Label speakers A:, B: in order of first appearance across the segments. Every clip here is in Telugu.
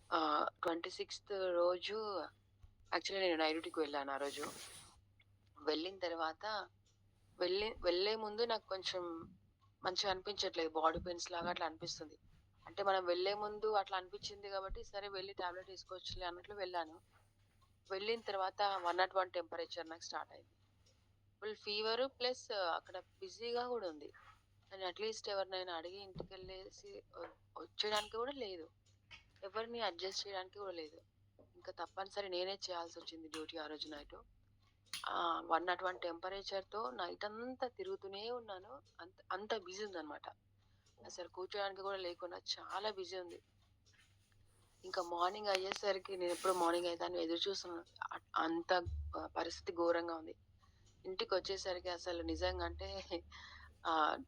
A: 26థ్ రోజు యాక్చువల్లీ నేను నైట్ డ్యూటీకి వెళ్ళాను ఆ రోజు. వెళ్ళిన తర్వాత వెళ్ళే ముందు నాకు కొంచెం మంచిగా అనిపించట్లేదు. బాడీ పెయిన్స్ లాగా అట్లా అనిపిస్తుంది. అంటే మనం వెళ్ళే ముందు అట్లా అనిపించింది కాబట్టి, సరే వెళ్లి టాబ్లెట్ ఏసుకోవచ్చులే అన్నట్లు వెళ్ళాను. వెళ్ళిన తర్వాత 101 టెంపరేచర్ నాకు స్టార్ట్ అయింది. ఫుల్ ఫీవర్ ప్లస్ అక్కడ బిజీగా గూడా ఉంది. నేను అట్‌లీస్ట్ ఎవరినైనా అడిగి ఇంటికెళ్ళేసి వచ్చేయడానికి గూడా లేదు. ఎవరిని అడ్జస్ట్ చేయడానికి గూడా లేదు. ఇంకా తప్పనిసరి నేనే చేయాల్సొచ్చింది డ్యూటీ ఆ రోజు నైటు. 101 టెంపరేచర్‌తో నైటంతా తిరుగుతూనే ఉన్నాను. అంత బిజీ ఉందనమాట. అసలు కూర్చోడానికి గూడా లేకుండా చాలా బిజీ ఉంది. ఇంకా మార్నింగ్ అయ్యేసరికి నేనెప్పుడు మార్నింగ్ అయిద్దని ఎదురు చూస్తున్నాను. అంత పరిస్థితి ఘోరంగా ఉంది. ఇంటికొచ్చేసరికి అసలు నిజంగా అంటే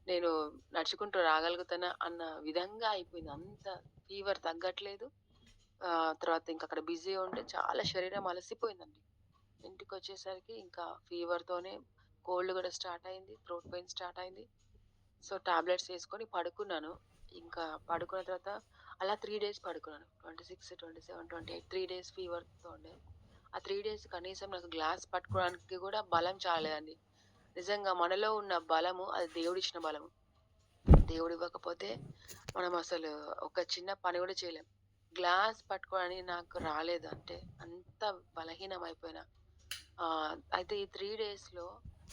A: నేను నడుచుకుంటూ రాగలుగుతానా అన్న విధంగా అయిపోయింది. అంత ఫీవర్ తగ్గట్లేదు. తర్వాత ఇంకక్కడ బిజీ ఉండి చాలా శరీరం అలసిపోయిందండి. ఇంటికొచ్చేసరికి ఇంకా ఫీవర్‌తోనే కోల్డ్ గూడా స్టార్ట్ అయింది. థ్రోట్ పెయిన్ స్టార్ట్ అయింది. సో, టాబ్లెట్స్ ఏసుకొని పడుకున్నాను. ఇంకా పడుకున్న తర్వాత అలా 3 డేస్ పడుకున్నాను. 26, 27, 28 3 డేస్ ఫీవర్‌తో ఉండే. ఆ 3 డేస్ కనీసం నాకు గ్లాస్ పట్టుకోవడానికి గూడా బలం చాలలేదండి. నిజంగా మనలో ఉన్న బలము అది దేవుడిచ్చిన బలము. దేవుడివ్వకపోతే మనం అసలు ఒక చిన్న పని గూడా చేయలేం. గ్లాస్ పట్టుకోవడానికి నాకు రాలేదు. అంటే అంత బలహీనమైపోయినా. అయితే ఈ 3 డేస్‌లో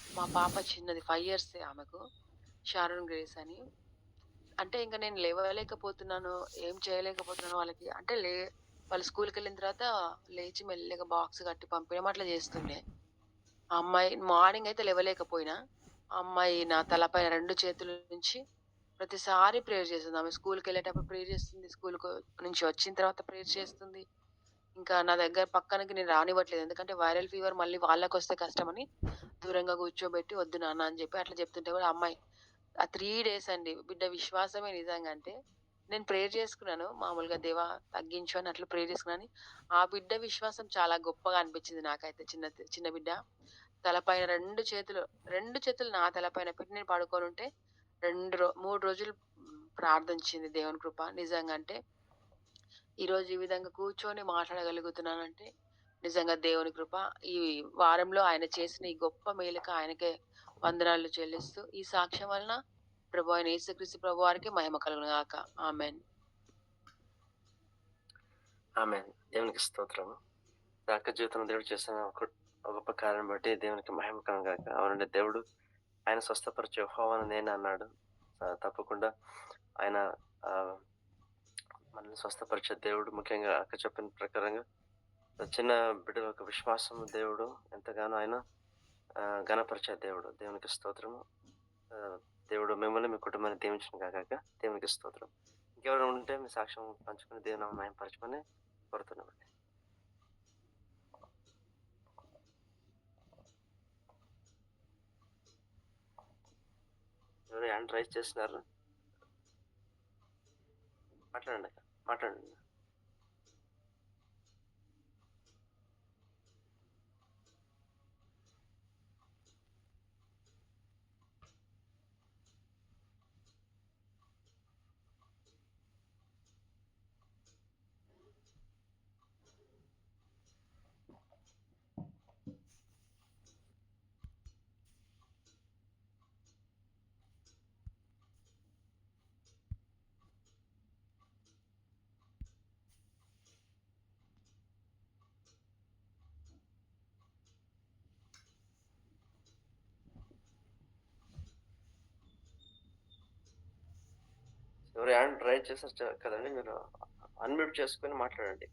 A: మా పాప చిన్నది 5 ఇయర్సే ఆమెకు. షారోన్ గ్రేస్ అని. అంటే ఇంక నేను లేవలేకపోతున్నాను. ఏం చేయలేకపోతున్నాను వాళ్ళకి. అంటే వాళ్ళు స్కూలుకెళ్ళిన తర్వాత లేచి మెల్లగా బాక్స్ కట్టి పంపియడం అట్లా చేస్తుండే. ఆ అమ్మాయి మార్నింగ్ అయితే లేవలేకపోయినా, ఆ అమ్మాయి నా తలపైన 2 చేతుల నుంచి ప్రతిసారి ప్రేయర్ చేస్తుంది. ఆమె స్కూలుకెళ్ళేటప్పుడు ప్రేయర్ చేస్తుంది. స్కూలుకు నుంచి వచ్చిన తర్వాత ప్రేయర్ చేస్తుంది. ఇంకా నా దగ్గర పక్కనకి నేను రానివ్వట్లేదు. ఎందుకంటే వైరల్ ఫీవర్ మళ్ళీ వాళ్ళకొస్తే కష్టమని దూరంగా కూర్చోబెట్టి, "వద్దు నాన్న" అని చెప్పి అట్లా చెప్తుంటే కూడా ఆ అమ్మాయి ఆ 3 డేస్ అండి. బిడ్డ విశ్వాసమే నిజంగా అంటే, నేను ప్రేయర్ చేసుకున్నాను. మామూలుగా దేవా తగ్గించు అని అట్లా ప్రేయర్ చేసుకున్నాను. ఆ బిడ్డ విశ్వాసం చాలా గొప్పగా అనిపించింది నాకైతే. చిన్న బిడ్డ. తలపైన 2 చేతులు నా తలపైన పెట్టి నేను పడుకొనుంటే 3 రోజులు ప్రార్థించింది దేవుని కృప. నిజంగా అంటే, ఈరోజు ఈ విధంగా కూర్చొని మాట్లాడగలుగుతున్నానంటే, నిజంగా దేవుని కృప. ఈ వారంలో ఆయన చేసిన ఈ గొప్ప మేలుకు ఆయనకే వందనాలు చెల్లిస్తూ, ఈ సాక్ష్యం వలన ప్రభువైన యేసుక్రీస్తు ప్రభువారికి మహిమ కలుగును గాక. ఆమేన్.
B: ఆమేన్. దేవునికి స్తోత్రము. నా అక్క జీవితంలో దేవుడు చేసిన ఒక గొప్ప కార్యాన్ని బట్టి దేవునికి మహిమ కలుగును గాక. అవునండి, దేవుడు ఆయన స్వస్థపరిచే యెహోవాను నేనే అన్నాడు. తప్పకుండా ఆయన ఆహ్, మనల్ని స్వస్థపరిచే దేవుడు. ముఖ్యంగా అక్క చెప్పిన ప్రకారంగా చిన్న బిడ్డల యొక్క విశ్వాసం దేవుడు ఎంతగానో ఆయన ఘనపరిచే దేవుడు. దేవునికి స్తోత్రము. దేవుడు మిమ్మల్ని, మీ కుటుంబాన్ని దీవించును గాక. దేవునికి స్తోత్రం. ఇంకెవరైనా ఉంటే మీ సాక్ష్యం పంచుకొని దేవుని నామమున మహిమపరచమని కోరుతున్నామండి. ఎవరు హ్యాండ్ రైజ్ చేస్తున్నారు? మాట్లాడండి అక్క. మాట్లాడండి. ఎవరు హ్యాండ్ రైజ్ చేశారు కదండీ! మీరు అన్‌మ్యూట్ చేసుకొని మాట్లాడండి.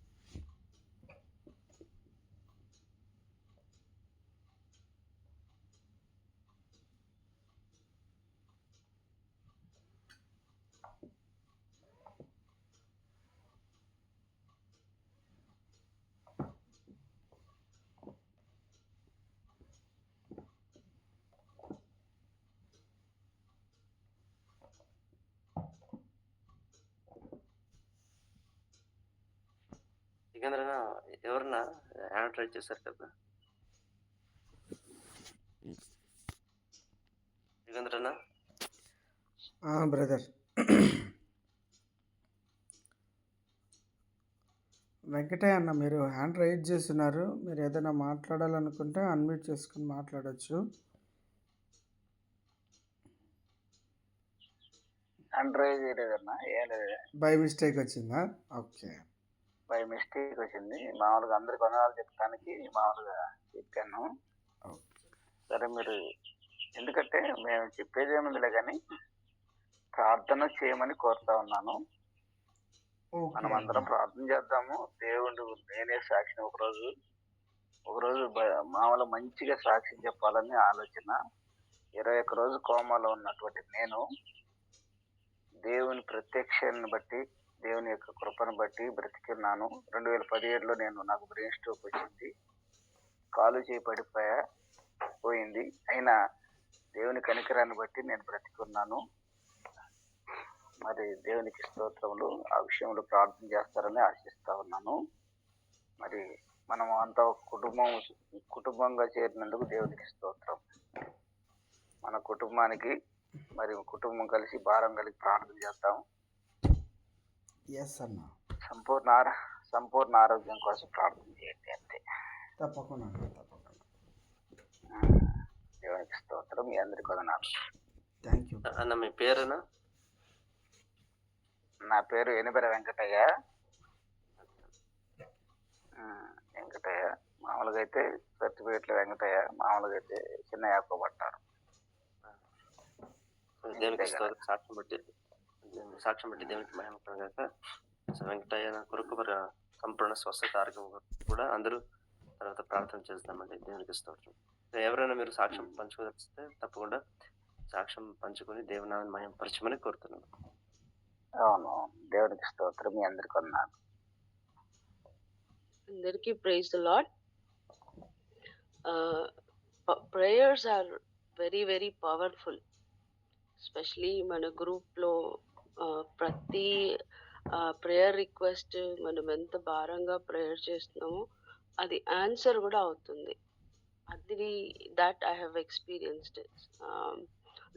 B: సికంద్రన్న, ఎవరన్నా హ్యాండ్ రైజ్ చేశారు కదా! సికంద్రన్న?
C: బ్రదర్. వెంకటయ్య అన్న మీరు హ్యాండ్ రైజ్ చేస్తున్నారు. మీరు ఏదైనా మాట్లాడాలనుకుంటే అన్మ్యూట్ చేసుకొని మాట్లాడొచ్చు.
D: హ్యాండ్ రైజ్ చేయలేదన్నా, ఏం లేదు,
C: బై మిస్టేక్ వచ్చిందా? ఓకే.
D: బై మిస్టేక్ వచ్చింది. మామూలుగా అందరికి వందనాలు చెప్పడానికి మామూలుగా చెప్పాను.
C: ఓకే.
D: సరే మీరు, ఎందుకంటే మేము చెప్పేది ఏముందిలే కానీ ప్రార్థన చేయమని కోరుతా ఉన్నాను. మనం
C: ఓకే.
D: అందరం ప్రార్థన చేద్దాము. దేవుడు నేనే సాక్షిని ఒకరోజు మామూలు మంచిగా సాక్షి చెప్పాలని ఆలోచన. 21 రోజు కోమాలో ఉన్నటువంటి నేను దేవుని ప్రత్యక్షాన్ని బట్టి, దేవుని యొక్క కృపను బట్టి బ్రతికున్నాను. 2017లో నాకు బ్రెయిన్ స్ట్రోక్ వచ్చింది. కాలు చేయి పోయింది. అయినా దేవుని కనికరాన్ని బట్టి నేను బ్రతికున్నాను. మరి దేవునికి స్తోత్రములు. ఆ విషయంలో ప్రార్థన చేస్తారని ఆశిస్తా ఉన్నాను. మరి మనం అంతా ఒక కుటుంబంగా చేరినందుకు దేవునికి స్తోత్రం. మన కుటుంబానికి మరి కుటుంబం కలిసి భారం కలిగి ప్రార్థన చేద్దాం.
C: ఎస్ అన్న.
D: సంపూర్ణ ఆరోగ్యం కోసం ప్రార్థన చేయండి అంతే.
C: తప్పకుండా.
D: దేవునికి స్తోత్రం. మీ అందరికి వందనాలు.
C: థ్యాంక్ యూ
B: అన్న. మీ పేరేనా?
D: నా పేరు ఎనిబెర వెంకటయ్య. మామూలుగా అయితే సర్టిఫికేట్లు వెంకటయ్య, మామూలుగా అయితే చిన్న యాకోబు అంటారు.
B: దేవునికి సాక్ష్యం బట్టి దేవునికి మహిమ కలుగాక. వెంకటయ్య కొరకు మరి సంపూర్ణ స్వస్థత ఆరోగ్యం కూడా అందరూ తర్వాత ప్రార్థన చేస్తామండి. దేవునికి స్తోత్రం. ఎవరైనా మీరు సాక్ష్యం పంచుకోదలిస్తే తప్పకుండా సాక్ష్యం పంచుకొని దేవుని మహిమపరచమని కోరుతున్నాను.
D: అవును, దేవునికి స్తోత్రం. మీ అందరికి వందనాలు.
A: అందరికీ praise the Lord. Prayers are very very powerful. Especially మన గ్రూప్లో ప్రతి ప్రేయర్ రిక్వెస్ట్ మనం ఎంత భారంగా ప్రేయర్ చేస్తున్నామో అది ఆన్సర్ కూడా అవుతుంది. అది that I have experienced.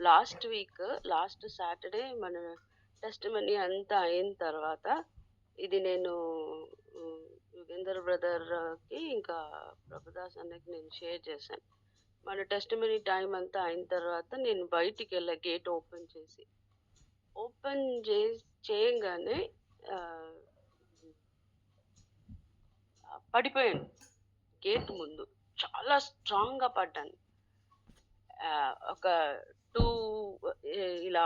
A: Last Saturday మన టెస్టిమనీ అంతా అయిన తర్వాత ఇది నేను యుగేందర్ బ్రదర్కి ఇంకా ప్రభుదాస్ అన్నకి నేను షేర్ చేశాను. మన టెస్టిమనీ టైం అంతా అయిన తర్వాత నేను బయటికి వెళ్ళా, గేట్ ఓపెన్ చేయంగానే పడిపోయాను. గేట్ ముందు చాలా స్ట్రాంగ్గా పడ్డాను. ఒక 2 ఇలా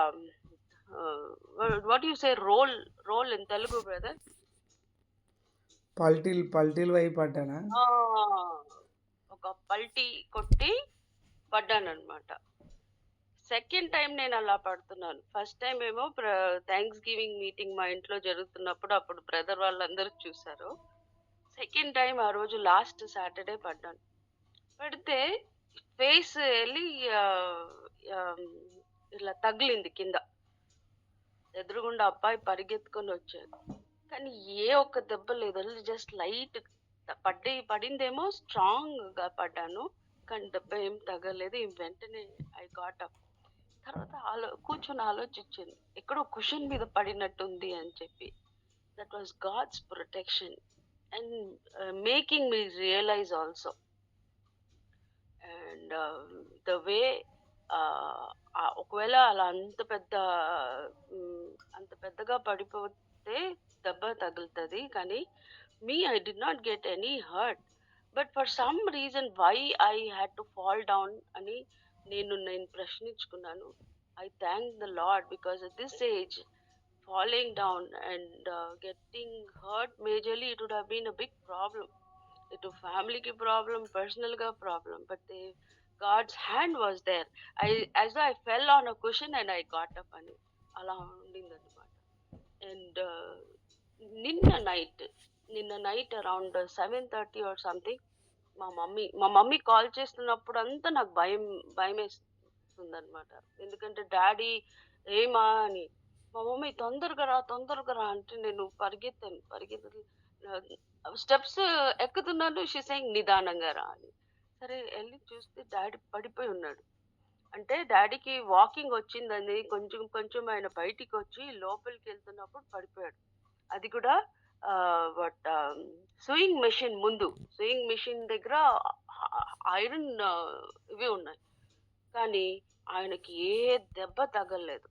A: what you say roll in Telugu brother?
C: పల్టీలు వైపు పడ్డానా?
A: ఒక పల్టీ కొట్టి పడ్డాను అనమాట. సెకండ్ టైం నేను అలా పడుతున్నాను. ఫస్ట్ టైం ఏమో థ్యాంక్స్ గివింగ్ మీటింగ్ మా ఇంట్లో జరుగుతున్నప్పుడు అప్పుడు బ్రదర్ వాళ్ళందరూ చూసారు. సెకండ్ టైం ఆ రోజు లాస్ట్ సాటర్డే పడ్డాను. పడితే ఫేస్ వెళ్ళి ఇలా తగిలింది కింద. ఎదురుగుండా అబ్బాయి పరిగెత్తుకొని వచ్చాడు, కానీ ఏ ఒక్క దెబ్బ లేదు. జస్ట్ లైట్ పడిందేమో, స్ట్రాంగ్ గా పడ్డాను, కానీ దెబ్బ ఏం తగలేదు. వెంటనే ఐ గాట్ అప్. తర్వాత కూర్చొని ఆలోచించాను, ఎక్కడో కుషన్ మీద పడినట్టుంది అని చెప్పి. That was God's protection and making me realise also. And the way ఒకవేళ అలా అంత పెద్దగా పడిపోతే దెబ్బ తగులుతుంది, కానీ I did not get any hurt. But for some reason why I had to fall down అని నేను ప్రశ్నించుకున్నాను. I thank the Lord because at this age falling down and getting hurt majorly, it would have been a big problem. It was family ki problem, personal ga problem, but God's hand was there. As I fell on a cushion and I got up అని అలా ఉండింది అనమాట. అండ్ నిన్న నైట్ అరౌండ్ 7:30 or సంథింగ్ మా మమ్మీ కాల్ చేస్తున్నప్పుడు అంతా నాకు భయం వేస్తుంది అనమాట. ఎందుకంటే డాడీ ఏమా అని. మా మమ్మీ తొందరగా రా అంటే నేను పరిగెత్తాను. స్టెప్స్ ఎక్కుతున్నాను, షీ సేయింగ్ నిదానంగా రా అని. సరే వెళ్ళి చూస్తే డాడీ పడిపోయి ఉన్నాడు. అంటే డాడీకి వాకింగ్ వచ్చిందని కొంచెం ఆయన బయటికి వచ్చి లోపలికి వెళ్తున్నప్పుడు పడిపోయాడు. అది కూడా
E: సూయింగ్ మెషిన్ ముందు, సూయింగ్ మెషిన్ దగ్గర ఐరన్ ఇవి ఉన్నాయి. కానీ ఆయనకి ఏ దెబ్బ తగలలేదు.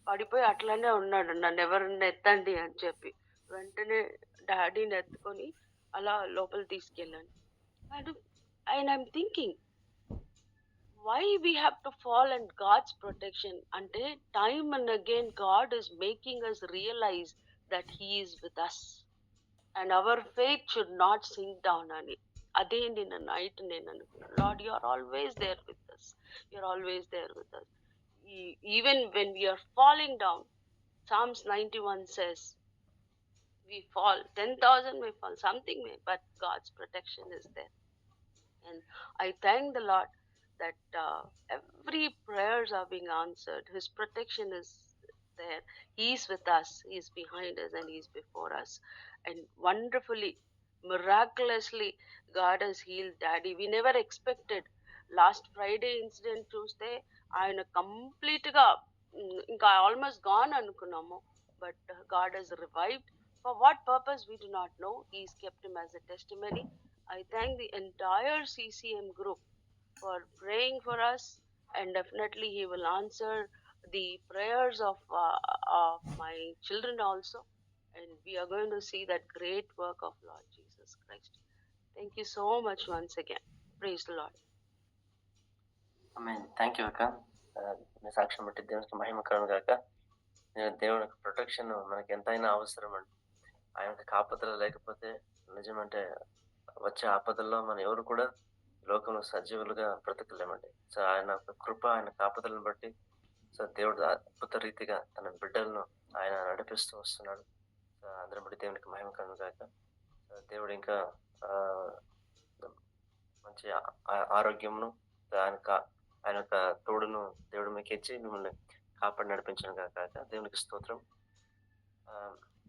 E: పడిపోయి అట్లనే ఉన్నాడు. నన్ను ఎవరన్నా ఎత్తండి అని చెప్పి. వెంటనే డాడీని ఎత్తుకొని అలా లోపల తీసుకెళ్ళాను. And I'm thinking, why we have to fall in God's protection? Ante time and again God is making us realize that He is with us, and our faith should not sink down on it. Ade nina night nenu anukunnanu, Lord, you are always there with us. You are always there with us. Even when we are falling down, Psalms 91 says, we fall, 10,000 may fall, something may, but God's protection is there. And I thank the Lord that every prayers are being answered. His protection is there. He is with us. He is behind us and He is before us. And wonderfully, miraculously, God has healed Daddy. We never expected. Last Friday incident Tuesday, ఆయన complete గా ఇంకా ఆల్మోస్ట్ గాన్ అనుకున్నాము. But God has revived. For what purpose we do not know. He's kept him as a testimony. I thank the entire CCM group for praying for us, and definitely He will answer the prayers of my children also, and we are going to see that great work of Lord Jesus Christ. Thank you so much once again. Praise the Lord.
B: Amen. Thank you అక్క. మీ సాక్ష్యం బట్టి దేవునికి మహిమకరం గాక. దేవుని యొక్క ప్రొటెక్షన్ మనకి ఎంతైనా అవసరం అండి. ఆయన యొక్క కాపుదల లేకపోతే నిజమంటే వచ్చే ఆపదల్లో మనం ఎవరు కూడా లోకంలో సజీవులుగా బ్రతకలేమండి. సో ఆయన యొక్క కృప, ఆయన కాపుదలను బట్టి సో దేవుడు అద్భుత రీతిగా తన బిడ్డలను ఆయన నడిపిస్తూ వస్తున్నాడు. సో అందరం బట్టి దేవునికి మహిమకరం గాక. దేవుడు ఇంకా మంచి ఆరోగ్యమును ఆయన యొక్క తోడును దేవుడు మీకు ఇచ్చి మిమ్మల్ని కాపాడి నడిపించను కాక. దేవునికి స్తోత్రం.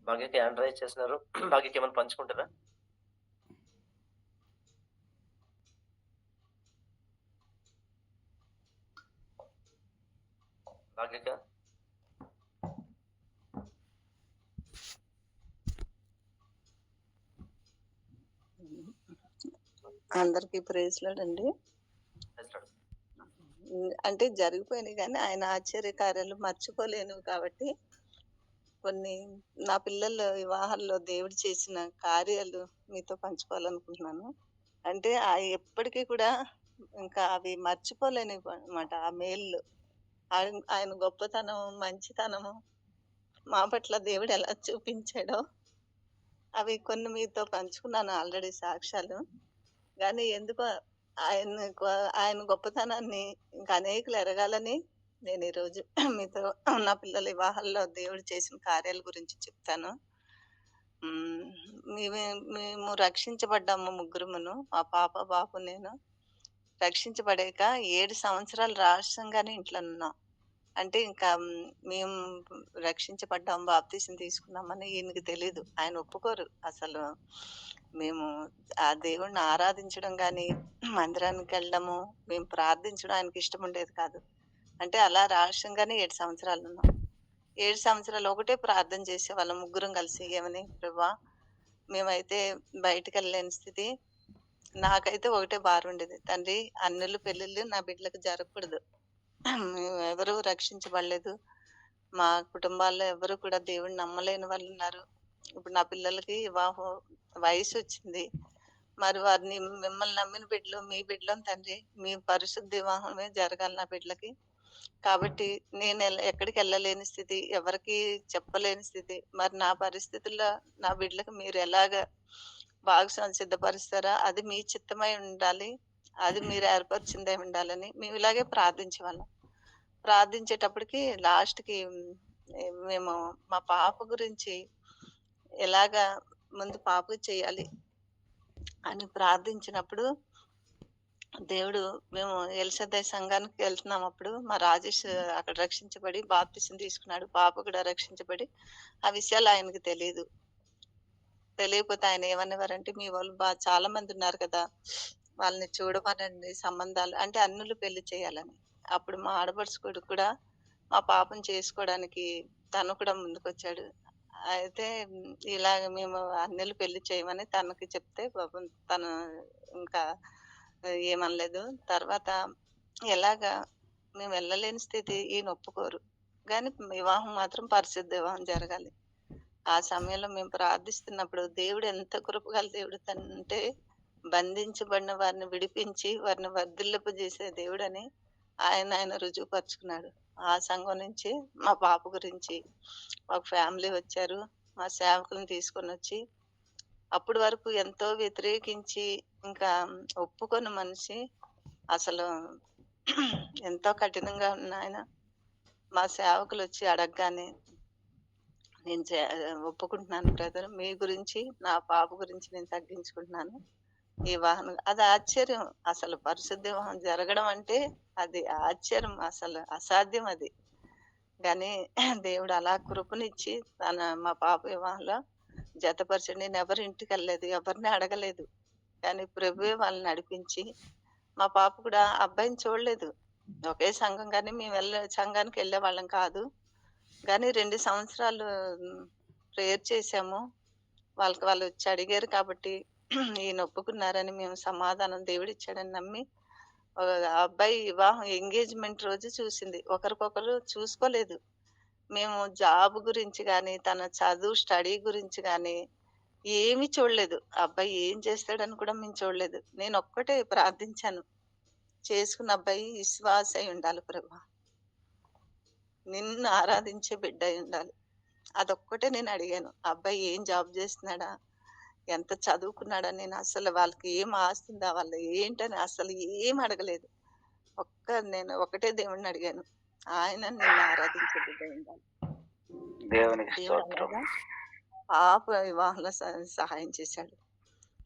B: భాగ్యకి ఆండ్రాయిడ్ చేసినారు. భాగ్యకి ఏమైనా పంచుకుంటారా? భాగ్యక
F: అందరికీ ప్రైజ్ లార్డ్ అండి. అంటే జరిగిపోయినాయి కానీ ఆయన ఆశ్చర్యకార్యాలు మర్చిపోలేను కాబట్టి కొన్ని నా పిల్లల వివాహాల్లో దేవుడు చేసిన కార్యాలు మీతో పంచుకోవాలనుకుంటున్నాను. అంటే ఎప్పటికీ కూడా ఇంకా అవి మర్చిపోలేని అన్నమాట. ఆ మేళ్ళు, ఆయన గొప్పతనం, మంచితనము మా పట్ల దేవుడు ఎలా చూపించాడో అవి కొన్ని మీతో పంచుకున్నాను ఆల్రెడీ సాక్ష్యాలు. కానీ ఎందుకో ఆయన గొప్పతనాన్ని ఇంకా అనేకులు ఎరగాలని నేను ఈరోజు మీతో నా పిల్లల వివాహాల్లో దేవుడు చేసిన కార్యాల గురించి చెప్తాను. మేము రక్షించబడ్డాము ముగ్గురుమును, మా పాప, బాబు, నేను. రక్షించబడాక 7 సంవత్సరాలు రహస్యంగానే ఇంట్లో ఉన్నాం. అంటే ఇంకా మేము రక్షించబడ్డాం, బాప్తీసం తీసుకున్నామని ఈయనకి తెలీదు. ఆయన ఒప్పుకోరు అసలు. మేము ఆ దేవుణ్ణి ఆరాధించడం కానీ, మందిరానికి వెళ్ళడము, మేము ప్రార్థించడం ఆయనకి ఇష్టం ఉండేది కాదు. అంటే అలా రహస్యంగానే 7 సంవత్సరాలు ఉన్నాం. 7 సంవత్సరాలు ఒకటే ప్రార్థన చేసేవాళ్ళం ముగ్గురం కలిసి. ఏమని? ప్రభువా, మేమైతే బయటకు వెళ్ళలేని స్థితి. నాకైతే ఒకటే బాధ ఉండేది, తండ్రి అన్నులు పెళ్ళిళ్ళు నా బిడ్డలకు జరగకూడదు. మేము ఎవరు రక్షించబడలేదు. మా కుటుంబాల్లో ఎవరు కూడా దేవుడిని నమ్మలేని వాళ్ళు ఉన్నారు. ఇప్పుడు నా పిల్లలకి వివాహం వయసు వచ్చింది. మరి వారిని మిమ్మల్ని నమ్మిన బిడ్డలు, మీ బిడ్డలను తండ్రి మీ పరిశుద్ధ వివాహమే జరగాలి నా బిడ్డలకి. కాబట్టి నేను ఎక్కడికి వెళ్ళలేని స్థితి, ఎవరికి చెప్పలేని స్థితి. మరి నా పరిస్థితుల్లో నా బిడ్డలకు మీరు ఎలాగ భాగస్వామి సిద్ధపరుస్తారా? అది మీ చిత్తమై ఉండాలి, అది మీరు ఏర్పరిచిందే ఉండాలని మేము ఇలాగే ప్రార్థించేవాళ్ళం. ప్రార్థించేటప్పటికి లాస్ట్కి మేము మా పాప గురించి ఎలాగా ముందు పాపకు చేయాలి అని ప్రార్థించినప్పుడు దేవుడు, మేము ఎల్సదై సంఘానికి వెళ్తున్నాం. అప్పుడు మా రాజేష్ అక్కడ రక్షించబడి బాప్తిసం తీసుకున్నాడు. పాప కూడా రక్షించబడి ఆ విషయాలు ఆయనకి తెలియదు. తెలియకపోతే ఆయన ఏమనేవారంటే, మీ వాళ్ళు చాలా మంది ఉన్నారు కదా, వాళ్ళని చూడమనండి, సంబంధాలు అంటే అన్నులు పెళ్లి చేయాలని. అప్పుడు మా ఆడపడుచు కొడుకు కూడా మా పాపను చేసుకోవడానికి తను కూడా ముందుకొచ్చాడు. అయితే ఇలాగ మేము అన్నెలు పెళ్లి చేయమని తనకి చెప్తే పాపం తను ఇంకా ఏమనలేదు. తర్వాత ఎలాగా మేము వెళ్ళలేని స్థితి ఈయన ఒప్పుకోరు. గానీ వివాహం మాత్రం పరిశుద్ధ వివాహం జరగాలి. ఆ సమయంలో మేము ప్రార్థిస్తున్నప్పుడు దేవుడు ఎంత కృప గల దేవుడు అంటే బంధించబడిన వారిని విడిపించి వారిని వర్ధిల్లింపజేసే దేవుడని ఆయన రుజువుపరుచుకున్నాడు. ఆ సంఘం నుంచి మా పాప గురించి ఒక ఫ్యామిలీ వచ్చారు. మా సేవకులను తీసుకొనొచ్చి అప్పటి వరకు ఎంతో వ్యతిరేకించి ఇంకా ఒప్పుకోని మనిషి అసలు ఎంతో కఠినంగా ఉన్న ఆయన మా సేవకులొచ్చి అడగగానే నేను ఒప్పుకుంటున్నాను బ్రదర్. మీ గురించి, నా పాప గురించి నేను తగ్గించుకుంటున్నాను. ఈ వివాహం అది ఆశ్చర్యం. అసలు పరిశుద్ధ వివాహం జరగడం అంటే అది ఆశ్చర్యం. అసలు అసాధ్యం అది. గానీ దేవుడు అలా కృపనిచ్చి మా పాప వివాహంలో జతపరిచాడు. నేనెవరి ఇంటికెళ్ళలేదు. ఎవరిని అడగలేదు. కానీ ప్రభువే వాళ్ళని నడిపించి మా పాప కూడా అబ్బాయిని చూడలేదు. ఒకే సంఘం గానీ మేము సంఘానికి వెళ్ళేవాళ్ళం కాదు. గానీ 2 సంవత్సరాలు ప్రేయర్ చేశాము. వాళ్ళొచ్చి అడిగారు కాబట్టి ఈయన ఒప్పుకున్నారని మేము సమాధానం దేవుడిచ్చాడని నమ్మి ఆ అబ్బాయి వివాహం ఎంగేజ్‌మెంట్ రోజు చూసింది. ఒకరికొకరు చూసుకోలేదు. మేము జాబ్ గురించి గానీ, తన చదువు స్టడీ గురించి గానీ ఏమీ చూడలేదు. ఆ అబ్బాయి ఏం చేస్తాడని కూడా మేము చూడలేదు. నేనొక్కటే ప్రార్థించాను. చేసుకున్న అబ్బాయి విశ్వాసి అయ్యుండాలి ప్రభా! నిన్ను ఆరాధించే బిడ్డ అయ్యుండాలి. అదొక్కటే నేను అడిగాను. ఆ అబ్బాయి ఏం జాబ్ చేస్తున్నాడా? ఎంత చదువుకున్నాడని నేను అసలు వాళ్ళకి ఏం ఆస్తుందా? వాళ్ళు ఏంటని అసలు ఏం అడగలేదు. నేను ఒకటే దేవుడిని అడిగాను. ఆయన నిన్ను ఆరాధించే బిడ్డ అయ్యుండాలి.
D: దేవునికి
F: దేవుడు
D: స్తోత్రం.
F: అలాగా పాప వివాహంలో సహాయం చేశాడు.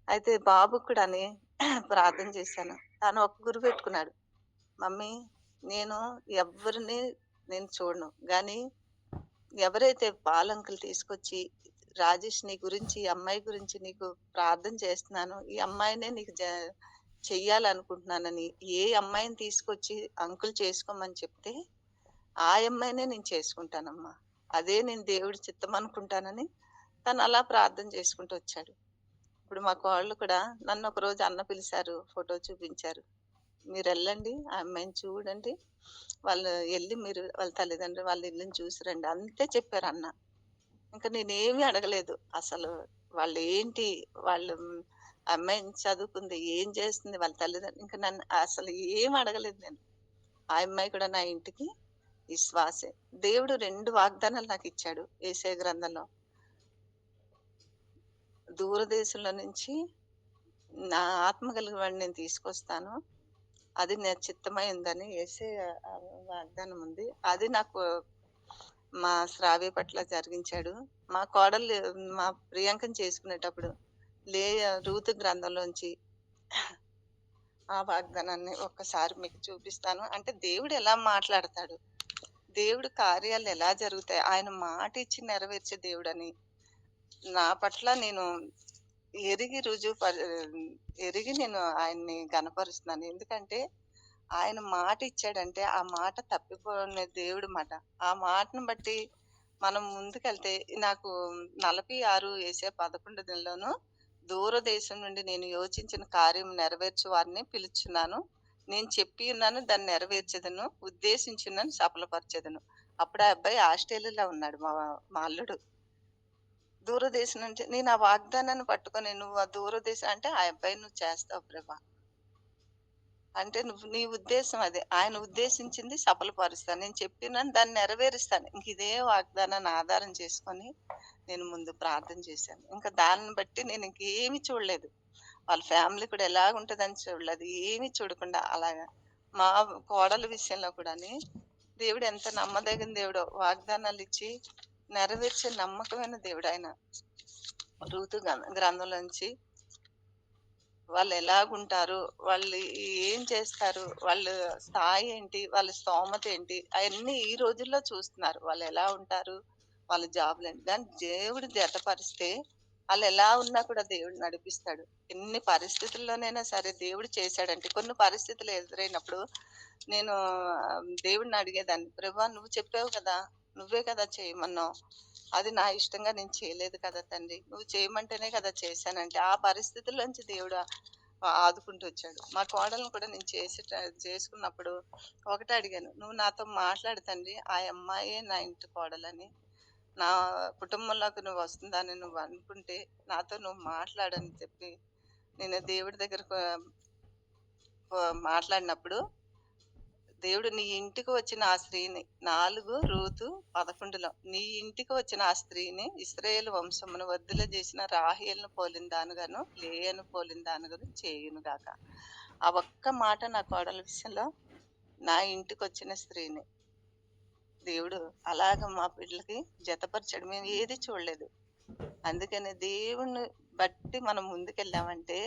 F: అయితే బాబుకి కూడాని ప్రార్థన చేశాను. తను ఒక గురి పెట్టుకున్నాడు. మమ్మీ నేను ఎవ్వరిని నేను చూడను. గానీ ఎవరైతే పాలంకులు తీసుకొచ్చి రాజేష్ నీ గురించి, ఈ అమ్మాయి గురించి నీకు ప్రార్థన చేస్తున్నాను. ఈ అమ్మాయినే నీకు చెయ్యాలనుకుంటున్నానని ఏ అమ్మాయిని తీసుకొచ్చి అంకుల్ చేసుకోమని చెప్తే ఆ అమ్మాయినే నేను చేసుకుంటానమ్మా. అదే నేను దేవుడి చిత్తం అనుకుంటానని తను అలా ప్రార్థన చేసుకుంటూ వచ్చాడు. ఇప్పుడు మా కోడలు కూడా నన్ను ఒకరోజు అన్న పిలిచారు. ఫోటో చూపించారు. మీరెళ్ళండి. ఆ అమ్మాయిని చూడండి. మీరు వాళ్ళ తల్లిదండ్రులు వాళ్ళ ఇల్లుని చూసి రండి. అంతే చెప్పారు అన్న. ఇంక నేనేమి అడగలేదు. అసలు వాళ్ళేంటి? వాళ్ళు అమ్మాయి చదువుకుంది. ఏం చేస్తుంది? వాళ్ళ తల్లిదండ్రులు ఇంక నన్ను అసలు ఏమి అడగలేదు నేను. ఆ అమ్మాయి కూడా నా ఇంటికి విశ్వాసే. దేవుడు 2 వాగ్దానాలు నాకిచ్చాడు యెషయా గ్రంథంలో. దూరదేశంలో నుంచి నా ఆత్మ కలిగిన వాడిని నేను తీసుకొస్తాను. అది నా చిత్తమై ఉందని యెషయా వాగ్దానం ఉంది. అది నాకు మా శ్రావ్య పట్ల జరిగించాడు. మా కోడలు మా ప్రియాంకని చేసుకునేటప్పుడు రూతు గ్రంథంలోంచి ఆ వాగ్దానాన్ని ఒక్కసారి మీకు చూపిస్తాను. అంటే దేవుడు ఎలా మాట్లాడతాడు? దేవుడి కార్యాలు ఎలా జరుగుతాయి? ఆయన మాట ఇచ్చి నెరవేర్చే దేవుడని నా పట్ల నేను ఎరిగి నేను ఆయన్ని గనపరుస్తున్నాను. ఎందుకంటే ఆయన మాట ఇచ్చాడంటే ఆ మాట తప్పిపోని దేవుడు మాట. ఆ మాటను బట్టి మనం ముందుకెళ్తే నాకు 46 యెషయా 11 దూరదేశం నుండి నేను యోచించిన కార్యం నెరవేర్చు వారిని పిలుచున్నాను. నేను చెప్పి ఉన్నాను దాన్ని నెరవేర్చెదను. ఉద్దేశించున్నాను సఫలపరచెదను. అప్పుడు ఆ అబ్బాయి ఆస్ట్రేలియాలో ఉన్నాడు. మా అల్లుడు. దూరదేశం నుంచి నేను ఆ వాగ్దానాన్ని పట్టుకొని నువ్వు ఆ దూరదేశం అంటే ఆ అబ్బాయి నువ్వు చేస్తావు ప్రభా. అంటే నీ ఉద్దేశం అదే. ఆయన ఉద్దేశించింది సఫలపరుస్తాను. నేను చెప్పినాను దాన్ని నెరవేరుస్తాను. ఇంక ఇదే వాగ్దానాన్ని ఆధారం చేసుకొని నేను ముందు ప్రార్థన చేశాను. ఇంకా దాన్ని బట్టి నేను ఇంకేమి చూడలేదు. వాళ్ళ ఫ్యామిలీ కూడా ఎలాగుంటదని చూడలేదు. ఏమి చూడకుండా అలాగా మా కోడల విషయంలో కూడాని దేవుడు ఎంత నమ్మదగిన దేవుడో. వాగ్దానాలు ఇచ్చి నెరవేర్చే నమ్మకమైన దేవుడు ఆయన. రూతు గ్రంథంలోంచి వాళ్ళు ఎలాగుంటారు? వాళ్ళు ఏం చేస్తారు? వాళ్ళ స్థాయి ఏంటి? వాళ్ళ స్తోమత ఏంటి? అయన్నీ ఈ రోజుల్లో చూస్తున్నారు. వాళ్ళు ఎలా ఉంటారు? వాళ్ళ జాబులేంటి? కానీ దేవుడు జతపరిస్తే ఆళ్ళెలా ఉన్నా కూడా దేవుడు నడిపిస్తాడు. ఎన్ని పరిస్థితుల్లోనైనా సరే దేవుడు చేశాడంటే కొన్ని పరిస్థితులు ఎదురైనప్పుడు నేను దేవుడిని అడిగేదాన్ని. ప్రభా నువ్వు చెప్పావు కదా! నువ్వే కదా చేయమన్నావు. అది నా ఇష్టంగా నేను చేయలేదు కదా తండ్రి. నువ్వు చేయమంటేనే కదా చేశానంటే, ఆ పరిస్థితుల్లోంచి దేవుడు ఆదుకుంటూ వచ్చాడు. మా కోడల్ని కూడా నేను చేసుకున్నప్పుడు ఒకటే అడిగాను. "నువ్వు నాతో మాట్లాడు తండ్రి. ఆ అమ్మాయే నా ఇంటి కోడలని. నా కుటుంబంలోకి నువ్వు వస్తుందని నువ్వు అనుకుంటే నాతో నువ్వు మాట్లాడని" చెప్పి నేను దేవుడి దగ్గర మాట్లాడినప్పుడు దేవుడు నీ ఇంటికి వచ్చిన ఆ స్త్రీని 4 రూతు 11లో నీ ఇంటికి వచ్చిన ఆ స్త్రీని ఇశ్రాయేలు వంశమును వర్ధిల్ల చేసిన రాహేలును పోలిన దానుగాను లేయను పోలిన దానుగాను చేయును గాక. ఆ ఒక్క మాట నా కోడల విషయంలో నా ఇంటికి వచ్చిన స్త్రీని దేవుడు అలాగ మా బిడ్డలకి జతపరిచాడు. మేము ఏది చూడలేదు. అందుకని దేవుణ్ణి బట్టి మనం ముందుకెళ్ళామంటే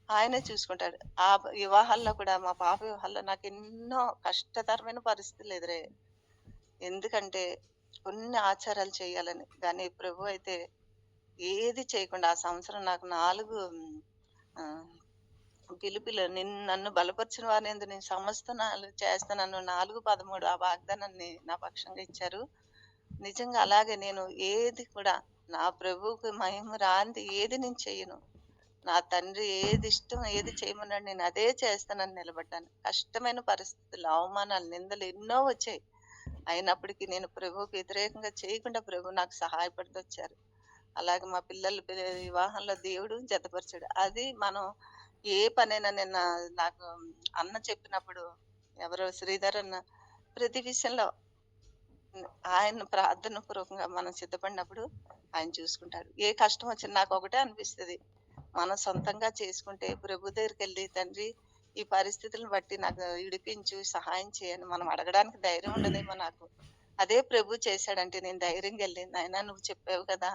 F: ఆయనే చూసుకుంటాడు. ఆ వివాహాల్లో కూడా మా పాప వివాహాల్లో నాకు ఎన్నో కష్టతరమైన పరిస్థితులు ఎదురయ్యాయి. ఎందుకంటే కొన్ని ఆచారాలు చేయాలని. కానీ ప్రభు అయితే ఏది చేయకుండా ఆ సంవత్సరం నాకు 4 ఆహ్, పిలుపులు నన్ను బలపరిచిన వారినందు నేను సమస్తనాలు చేస్తానను 4:13 ఆ వాగ్దానాన్ని నా పక్షంగా ఇచ్చారు. నిజంగా అలాగే నేను ఏది కూడా నా ప్రభువుకి మహిమ రానిది ఏది నేను చెయ్యను. నా తండ్రి ఏది ఇష్టం ఏది చేయమన్నాడు నేను అదే చేస్తానని నిలబడ్డాను. కష్టమైన పరిస్థితులు, అవమానాలు, నిందలు ఎన్నో వచ్చాయి. అయినప్పటికీ నేను ప్రభువుకి వ్యతిరేకంగా చేయకుండా ప్రభు నాకు సహాయపడుతూ వచ్చారు. అలాగే మా పిల్లల వివాహంలో దేవుడు జతపరిచాడు. అది మనం ఏ పనైనా నిన్న నాకు అన్న చెప్పినప్పుడు ఎవరో శ్రీధర్ అన్న ప్రతి విషయంలో ఆయన ప్రార్థన పూర్వకంగా మనం సిద్ధపడినప్పుడు ఆయన చూసుకుంటాడు. ఏ కష్టం వచ్చినా నాకు ఒకటే అనిపిస్తది. మనం సొంతంగా చేసుకుంటే ప్రభు దగ్గరికెళ్ళి తండ్రి ఈ పరిస్థితులను బట్టి నాకు విడిపించు, సహాయం చేయని మనం అడగడానికి ధైర్యం ఉండదేమో నాకు. అదే ప్రభు చేశాడంటే నేను ధైర్యంగా వెళ్ళి నాయనా నువ్వు చెప్పావు కదా,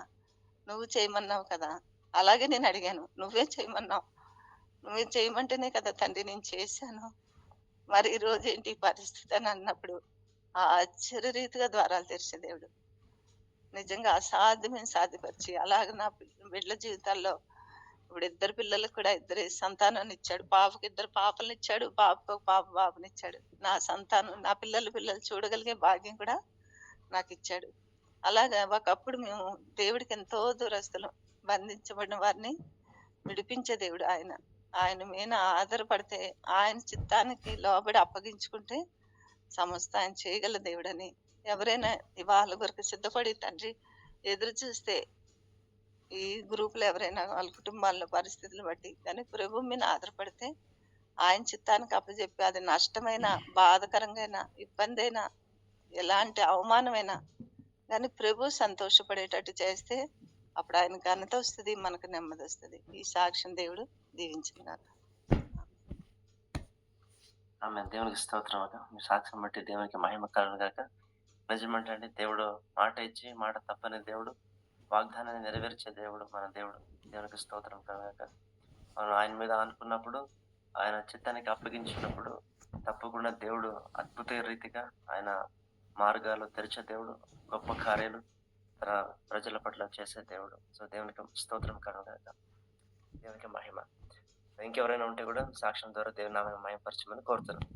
F: నువ్వు చేయమన్నావు కదా. అలాగే నేను అడిగాను. నువ్వే చేయమన్నావు. నువ్వే చేయమంటేనే కదా తండ్రి నేను చేశాను. మరి ఈ రోజు ఏంటి ఈ పరిస్థితి అని అన్నప్పుడు ఆ ఆశ్చర్యరీతిగా ద్వారాలు తెరిచే దేవుడు. నిజంగా అసాధ్యమైన సాధ్యపరిచి అలాగ నా బిడ్డల జీవితాల్లో ఇప్పుడు ఇద్దరు పిల్లలకు కూడా ఇద్దరు సంతానాన్ని ఇచ్చాడు. పాపకి 2 పాపలను ఇచ్చాడు. బాబుకి ఒక బాబునిచ్చాడు. నా సంతానం నా పిల్లలు చూడగలిగే భాగ్యం కూడా నాకు ఇచ్చాడు. అలాగా ఒకప్పుడు మేము దేవుడికి ఎంతో దూరస్తులం. బంధించబడిన వారిని విడిపించే దేవుడు ఆయన. ఆయన మీద ఆధారపడితే ఆయన చిత్తానికి లోబడి అప్పగించుకుంటే సమస్త ఆయన చేయగల దేవుడని ఎవరైనా ఇవాళ కొరకు సిద్ధపడి తండ్రి ఎదురు చూస్తే ఈ గ్రూపులో ఎవరైనా వాళ్ళ కుటుంబాల్లో పరిస్థితులు బట్టి కానీ ప్రభు మీద ఆధారపడితే ఆయన చిత్తానికి అప్పచెప్పి అది నష్టమైన బాధకరంగా ఇబ్బంది అయినా ఎలాంటి అవమానమైనా కానీ ప్రభు సంతోషపడేటట్టు చేస్తే అప్పుడు ఆయన ఘనత వస్తుంది, మనకు నెమ్మది వస్తుంది. ఈ సాక్ష్యం దేవుడు దీవించుకున్నారు.
B: ఆమె దేవునికి స్తోత్రం అక్క. మీ సాక్ష్యం బట్టి దేవునికి మహిమ కలుగును గాక. నిజమేంటంటే దేవుడు మాట ఇచ్చి మాట తప్పని దేవుడు, వాగ్దానాన్ని నెరవేర్చే దేవుడు మన దేవుడు. దేవునికి స్తోత్రం కలుగాక. మనం ఆయన మీద అనుకున్నప్పుడు, ఆయన చిత్తానికి అప్పగించినప్పుడు తప్పకుండా దేవుడు అద్భుత రీతిగా ఆయన మార్గాలు తెరిచే దేవుడు, గొప్ప కార్యాలు తన ప్రజల పట్ల చేసే దేవుడు. సో దేవునికి స్తోత్రం కలుగాక. దేవునికి మహిమ. ఇంకెవరైనా ఉంటే కూడా సాక్ష్యం ద్వారా దేవుని నామాన్ని మహిమపరచమని కోరుతున్నాను.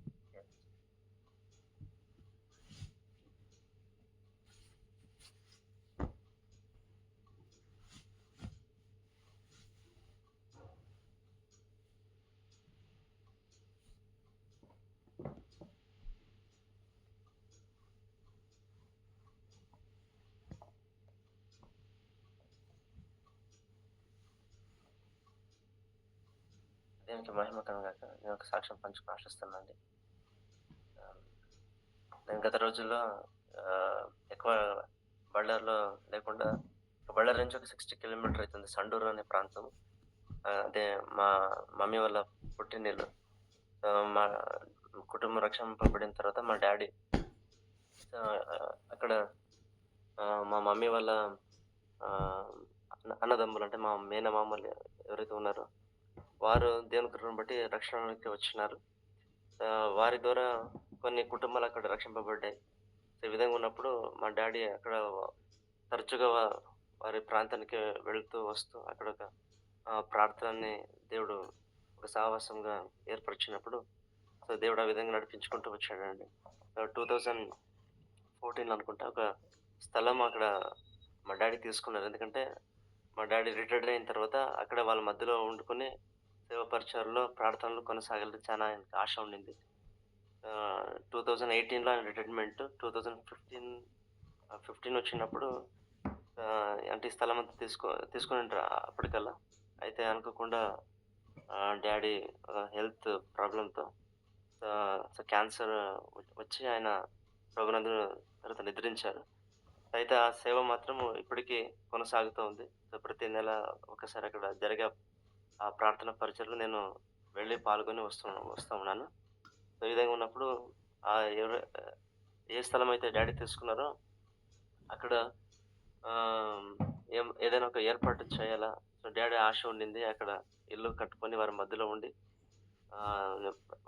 B: దేవునికి మహిమ కలుగాక. నేను ఒక సాక్ష్యం పంచుకుని ఆశిస్తున్నానండి. నేను గత రోజుల్లో ఎక్కువ బళ్ళారిలో లేకుండా బళ్ళారి నుంచి ఒక 60 కిలోమీటర్ అవుతుంది సండూరు అనే ప్రాంతం. అదే మా మమ్మీ వాళ్ళ పుట్టినిల్లు. మా కుటుంబం రక్షింపబడిన తర్వాత మా డాడీ అక్కడ మా మమ్మీ వాళ్ళ అన్నదమ్ములు అంటే మా మేనమామలు ఎవరైతే ఉన్నారో వారు దేవుని కృపను బట్టి రక్షణలోకి వచ్చినారు. వారి ద్వారా కొన్ని కుటుంబాలు అక్కడ రక్షింపబడ్డాయి. ఈ విధంగా ఉన్నప్పుడు మా డాడీ అక్కడ తరచుగా వారి ప్రాంతానికి వెళుతూ వస్తూ అక్కడ ఒక ప్రార్థనని దేవుడు ఒక సహవాసంగా ఏర్పరిచినప్పుడు సో దేవుడు ఆ విధంగా నడిపించుకుంటూ వచ్చాడండి. 2014 అనుకుంటా ఒక స్థలం అక్కడ మా డ్యాడీ తీసుకున్నారు. ఎందుకంటే మా డ్యాడీ రిటైర్డ్ అయిన తర్వాత అక్కడ వాళ్ళ మధ్యలో వండుకొని సేవ పరిచర్లో ప్రార్థనలు కొనసాగాలని చాలా ఆయనకి ఆశ ఉండింది. 2018లో ఆయన రిటైర్మెంట్. 15 వచ్చినప్పుడు అంటే ఈ స్థలం అంతా తీసుకునింటారు అప్పటికల్లా. అయితే అనుకోకుండా డ్యాడీ హెల్త్ ప్రాబ్లంతో క్యాన్సర్ వచ్చి ఆయన ప్రభునందు తర్వాత నిద్రించారు. అయితే ఆ సేవ మాత్రం ఇప్పటికీ కొనసాగుతూ ఉంది. సో ప్రతి నెల ఒకసారి అక్కడ జరిగే ఆ ప్రార్థన పరిచర్లో నేను వెళ్ళి పాల్గొని వస్తూ ఉన్నాను. సో ఈ విధంగా ఉన్నప్పుడు ఎవరు ఏ స్థలం అయితే డ్యాడీ తీసుకున్నారో అక్కడ ఏదైనా ఒక ఏర్పాటు చేయాలా. సో డ్యాడీ ఆశ ఉండింది. అక్కడ ఇల్లు కట్టుకొని వారి మధ్యలో ఉండి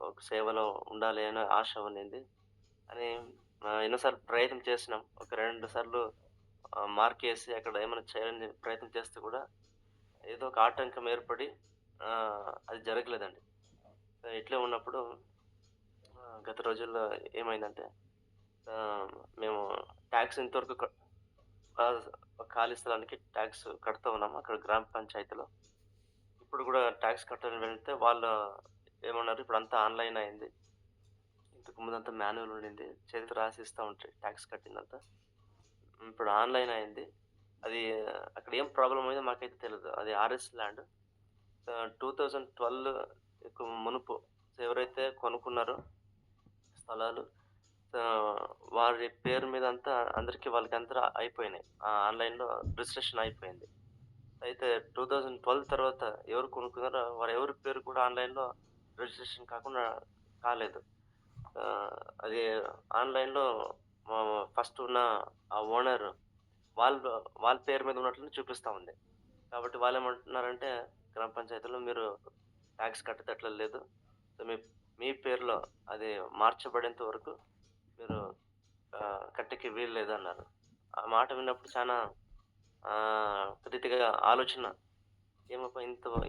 B: ఒక సేవలో ఉండాలి అనే ఆశ ఉండింది. అని ఎన్నోసార్లు ప్రయత్నం చేసినాం. ఒక 2 సార్లు మార్కేసి అక్కడ ఏమైనా చేయాలని ప్రయత్నం చేస్తే కూడా ఏదో ఒక ఆటంకం ఏర్పడి అది జరగలేదండి. ఇట్లే ఉన్నప్పుడు గత రోజుల్లో ఏమైందంటే మేము ట్యాక్స్ ఇంతవరకు ఖాళీ స్థలానికి ట్యాక్స్ కడుతూ ఉన్నాము అక్కడ గ్రామ పంచాయతీలో. ఇప్పుడు కూడా ట్యాక్స్ కట్టాలని వెళ్తే వాళ్ళు ఏమన్నారు, ఇప్పుడు అంతా ఆన్లైన్ అయింది. ఇంతకు ముందంతా మాన్యువల్ ఉండింది, చేతితో రాసిస్తూ ఉంటాయి ట్యాక్స్ కట్టిందంతా. ఇప్పుడు ఆన్లైన్ అయింది. అది అక్కడ ఏం ప్రాబ్లం అయిందో మాకైతే తెలియదు. అది ఆర్ఎస్ ల్యాండ్. 2012 మునుపు ఎవరైతే కొనుక్కున్నారో స్థలాలు వారి పేరు మీద అంతా అందరికీ వాళ్ళకంతా అయిపోయినాయి. ఆన్లైన్లో రిజిస్ట్రేషన్ అయిపోయింది. అయితే 2012 తర్వాత ఎవరు కొనుక్కున్నారో వారు ఎవరి పేరు కూడా ఆన్లైన్లో రిజిస్ట్రేషన్ కాలేదు. అది ఆన్లైన్లో ఫస్ట్ ఉన్న ఆ ఓనర్ వాళ్ళ పేరు మీద ఉన్నట్లు చూపిస్తూ ఉంది. కాబట్టి వాళ్ళు ఏమంటున్నారంటే గ్రామ పంచాయతీలో మీరు ట్యాక్స్ కట్టేటట్లు లేదు. సో మీ పేరులో అది మార్చబడేంత వరకు మీరు కట్టెకి వీలు లేదన్నారు. ఆ మాట విన్నప్పుడు చాలా రీతిగా ఆలోచన, ఏమప్ప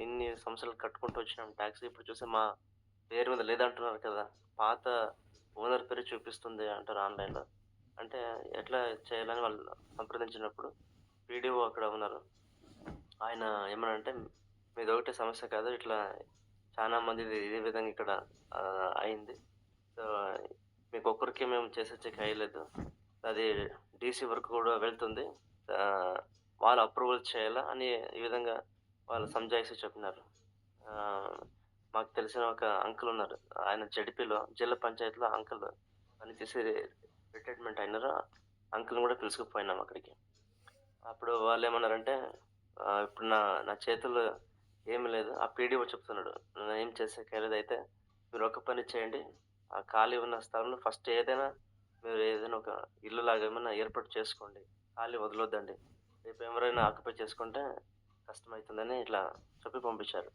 B: ఇన్ని సంవత్సరాలు కట్టుకుంటూ వచ్చినాం ట్యాక్స్, ఇప్పుడు చూస్తే మా పేరు మీద లేదంటున్నారు కదా, పాత ఓనర్ పేరు చూపిస్తుంది అంటారు ఆన్లైన్లో. అంటే ఎట్లా చేయాలని వాళ్ళు సంప్రదించినప్పుడు పీడిఓ అక్కడ ఉన్నారు. ఆయన ఏమనంటే మీది ఒకటే సమస్య కాదు, ఇట్లా చాలా మందిది ఇదే విధంగా ఇక్కడ అయింది. సో మీకు ఒక్కరికి మేము చేసొచ్చేకి అయ్యలేదు, అది డీసీ వరకు కూడా వెళ్తుంది, వాళ్ళు అప్రూవల్ చేయాలా అని ఈ విధంగా వాళ్ళు సంజాయిసి చెప్పినారు. మాకు తెలిసిన ఒక అంకుల్ ఉన్నారు, ఆయన జడిపిలో జిల్లా పంచాయతీలో అంకుల్ పనిచేసి రిటైర్మెంట్ అయినారు. అంకుల్ని కూడా పిలుచుకుపోయినాం అక్కడికి. అప్పుడు వాళ్ళు ఏమన్నారంటే ఇప్పుడు నా చేతుల్లో ఏమి లేదు, ఆ పీడిఓ చెప్తున్నాడు నేను ఏం చేసేది, అయితే మీరు ఒక పని చేయండి, ఆ ఖాళీ ఉన్న స్థలంలో ఫస్ట్ ఏదైనా మీరు ఏదైనా ఒక ఇల్లు లాగా ఏమైనా ఏర్పాటు చేసుకోండి, ఖాళీ వదలొద్దండి, రేపు ఎవరైనా ఆక్యుపై చేసుకుంటే కష్టమవుతుందని ఇట్లా చెప్పి పంపించారు.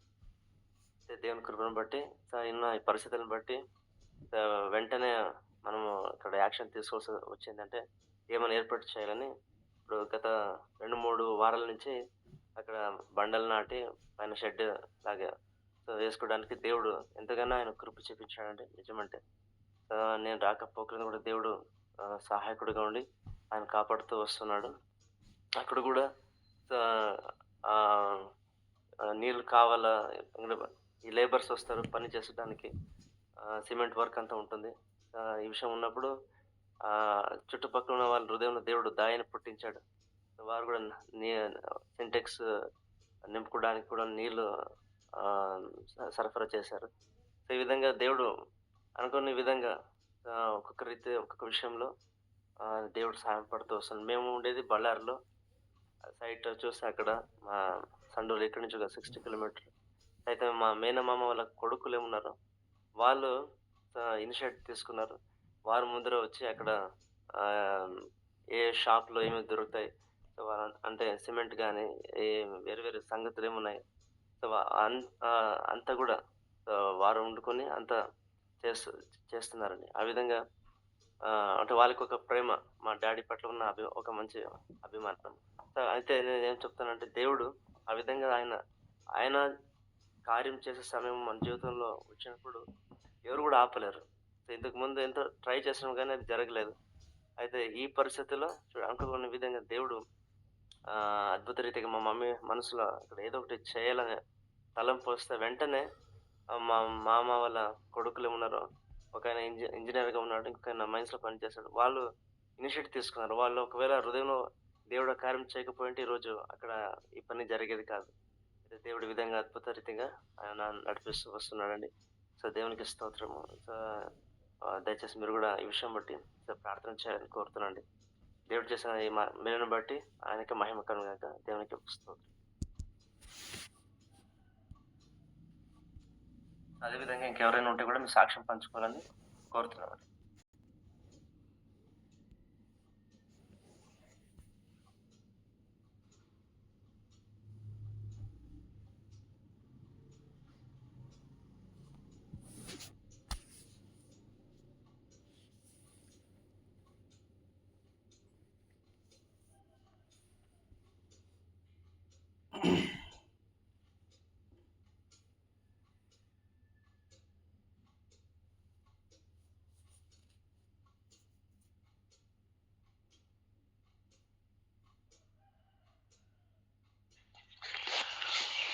B: దేవుని కృపను బట్టి ఉన్న ఈ పరిస్థితులను బట్టి వెంటనే మనము ఇక్కడ యాక్షన్ తీసుకోవాల్సి వచ్చిందంటే ఏమైనా ఏర్పాటు చేయాలని ఇప్పుడు గత 2-3 వారాల నుంచి అక్కడ బండలు నాటి పైన షెడ్ లాగా వేసుకోవడానికి దేవుడు ఎంతగానో ఆయన కృప చూపించాడంటే నిజమంటే. నేను రాకపోకలను కూడా దేవుడు సహాయకుడిగా ఉండి ఆయన కాపాడుతూ వస్తున్నాడు. అక్కడ కూడా నీళ్ళు కావాలా, ఈ లేబర్స్ వస్తారు పని చేసడానికి, సిమెంట్ వర్క్ అంతా ఉంటుంది. ఈ విషయం ఉన్నప్పుడు చుట్టుపక్కల ఉన్న వాళ్ళ హృదయంలో దేవుడు దాయాన్ని పుట్టించాడు. వారు కూడా సింటెక్స్ నింపుకోవడానికి కూడా నీళ్లు సరఫరా చేశారు. సో ఈ విధంగా దేవుడు అనుకున్న విధంగా ఒక్కొక్క విషయంలో దేవుడు సహాయం పడుతూ వస్తుంది. మేము ఉండేది బళ్ళారిలో, సైట్ చూస్తే అక్కడ మా సండూరు ఇక్కడి నుంచి ఒక 60 కిలోమీటర్లు. అయితే మా మేనమామ వాళ్ళ కొడుకులు ఏమున్నారో వాళ్ళు ఇనిషియేటివ్ తీసుకున్నారు. వారు ముందర వచ్చి అక్కడ ఏ షాప్లో ఏమేమి దొరుకుతాయి, సో అంటే సిమెంట్ కానీ వేరే వేరే సంగతులు ఏమున్నాయి, సో అంతా కూడా వారు వండుకొని అంతా చేస్తున్నారండి. ఆ విధంగా అంటే వాళ్ళకి ఒక ప్రేమ, మా డాడీ పట్ల ఉన్న ఒక మంచి అభిమానం. అయితే నేను ఏం చెప్తానంటే దేవుడు ఆ విధంగా ఆయన కార్యం చేసే సమయం మన జీవితంలో వచ్చినప్పుడు ఎవరు కూడా ఆపలేరు. ఇంతకు ముందు ఎంతో ట్రై చేసినాం కానీ అది జరగలేదు. అయితే ఈ పరిస్థితుల్లో అనుకున్న విధంగా దేవుడు అద్భుత రీతిగా మా మమ్మీ మనసులో అక్కడ ఏదో ఒకటి చేయాలని తలంపు వస్తే వెంటనే మా మామ వాళ్ళ కొడుకులు ఉన్నారో ఒకాయన ఇంజినీర్‌గా ఉన్నాడు. ఇంకొకాయన మైన్స్‌లో పనిచేస్తాడు. వాళ్ళు ఇనిషియేటివ్ తీసుకున్నారు. వాళ్ళు ఒకవేళ హృదయంలో దేవుడు ఆ కార్యం చేయకపోయుంటే ఈరోజు అక్కడ ఈ పని జరిగేది కాదు. అయితే దేవుడు ఈ విధంగా అద్భుత రీతిగా ఆయన నడిపిస్తూ వస్తున్నాడండి. సో, దేవునికి స్తోత్రము. సో, దయచేసి మీరు గూడా ఈ విషయం బట్టి ప్రార్థన చేయాలని కోరుతున్నానండి. దేవుడు చేసిన ఈ మేలును బట్టి ఆయనకి మహిమ కలుగును గాక. దేవునికి స్తోత్రం. అదేవిధంగా ఇంకెవరైనా ఉంటే కూడా మీ సాక్ష్యం పంచుకోవాలని కోరుతున్నామండి.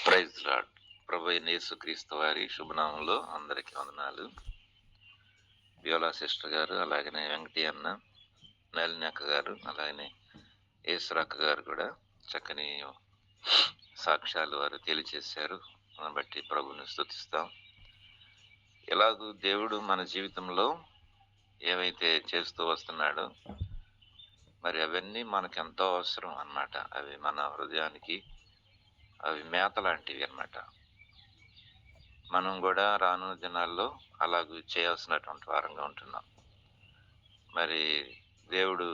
G: Praise lord. ప్రభు అయిన యేసుక్రీస్తు వారి శుభనామంలో అందరికీ వందనాలు. బ్యోలా సిస్టర్ గారు, అలాగనే వెంకటి అన్న, నళిని అక్క గారు, అలాగనే ఈశ్వర అక్క గారు కూడా చక్కని సాక్ష్యాలు వారు తెలియచేశారు. దాన్ని బట్టి ప్రభుని స్తుతిస్తాం. ఎలాగూ దేవుడు మన జీవితంలో ఏవైతే చేస్తూ వస్తున్నాడో మరి అవన్నీ మనకు ఎంతో అవసరం అన్నమాట. అవి మన హృదయానికి అవి మేత లాంటివి అన్నమాట. మనం కూడా రానున్న దినాల్లో అలాగూ చేయాల్సినటువంటి వారంగా ఉంటున్నాం. మరి దేవుడు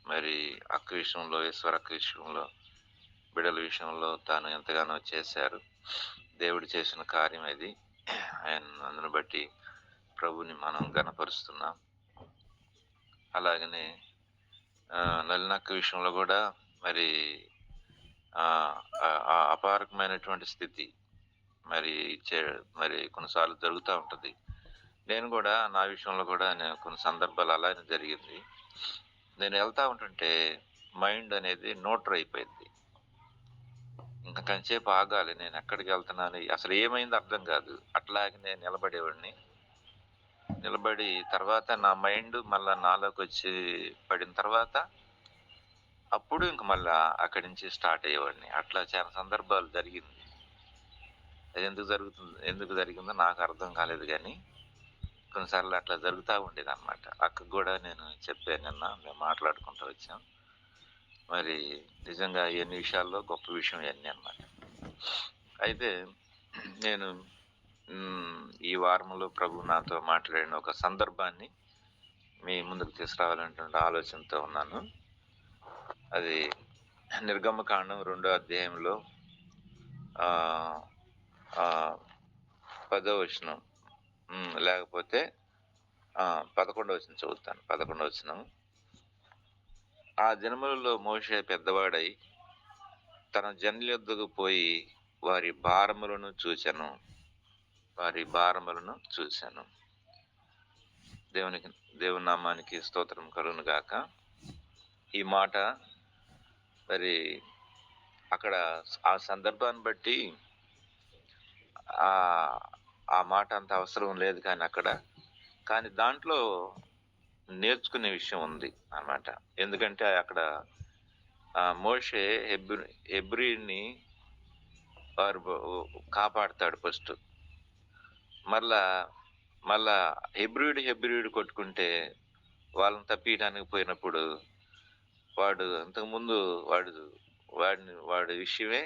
G: మరి అక్క విషయంలో, ఈశ్వర అక్క విషయంలో, బిడ్డల విషయంలో తాను ఎంతగానో చేశారు. దేవుడు చేసిన కార్యం అది. ఆయన అందును బట్టి ప్రభుని మనం ఘనపరుస్తున్నాం. అలాగనే నలినక్క విషయంలో కూడా మరి అపారకమైనటువంటి స్థితి మరి మరి కొన్నిసార్లు జరుగుతూ ఉంటుంది. నేను కూడా నా విషయంలో కూడా కొన్ని సందర్భాలు అలానే జరిగింది. నేను వెళ్తా ఉంటుంటే మైండ్ అనేది న్యూట్రల్ అయిపోయింది. ఇంకా కొంచెంసేపు ఆగాలి, నేను ఎక్కడికి వెళ్తున్నాను, అసలు ఏమైంది అర్థం కాదు. అట్లాగే నేను నిలబడేవాడిని. నిలబడి తర్వాత నా మైండ్ మళ్ళీ నాలోకి వచ్చి పడిన తర్వాత అప్పుడు ఇంక మళ్ళీ అక్కడి నుంచి స్టార్ట్ అయ్యేవాడిని. అట్లా చాలా సందర్భాలు జరిగింది. అది ఎందుకు జరిగిందో నాకు అర్థం కాలేదు, కానీ కొన్నిసార్లు అట్లా జరుగుతూ ఉండేది అన్నమాట. అక్కకు కూడా నేను చెప్పాను, నిన్న మేము మాట్లాడుకుంటూ వచ్చాం. మరి నిజంగా ఎన్ని విషయాల్లో గొప్ప విషయం ఇవన్నీ అన్నమాట. అయితే నేను ఈ వారంలో ప్రభు నాతో మాట్లాడిన ఒక సందర్భాన్ని మీ ముందుకు తీసుకురావాలనేటువంటి ఆలోచనతో ఉన్నాను. అది నిర్గమకాండం 2వ అధ్యాయంలో 10వ వచనం లేకపోతే 11వ వచనం చదువుతాను. 11వ వచనం. ఆ దినములలో మోషే పెద్దవాడై తన జనుల యొద్దకు పోయి వారి భారములను చూశాను. దేవుని నామానికి స్తోత్రం కలుగును గాక. ఈ మాట మరి అక్కడ ఆ సందర్భాన్ని బట్టి ఆ మాట అంత అవసరం లేదు, కానీ దాంట్లో నేర్చుకునే విషయం ఉంది అన్నమాట. ఎందుకంటే అక్కడ మోషే హెబ్రీని వారు కాపాడుతాడు ఫస్ట్. మళ్ళా హెబ్రీయుడు కొట్టుకుంటే వాళ్ళని తప్పియడానికి పోయినప్పుడు అంతకుముందు వాడి విషయమే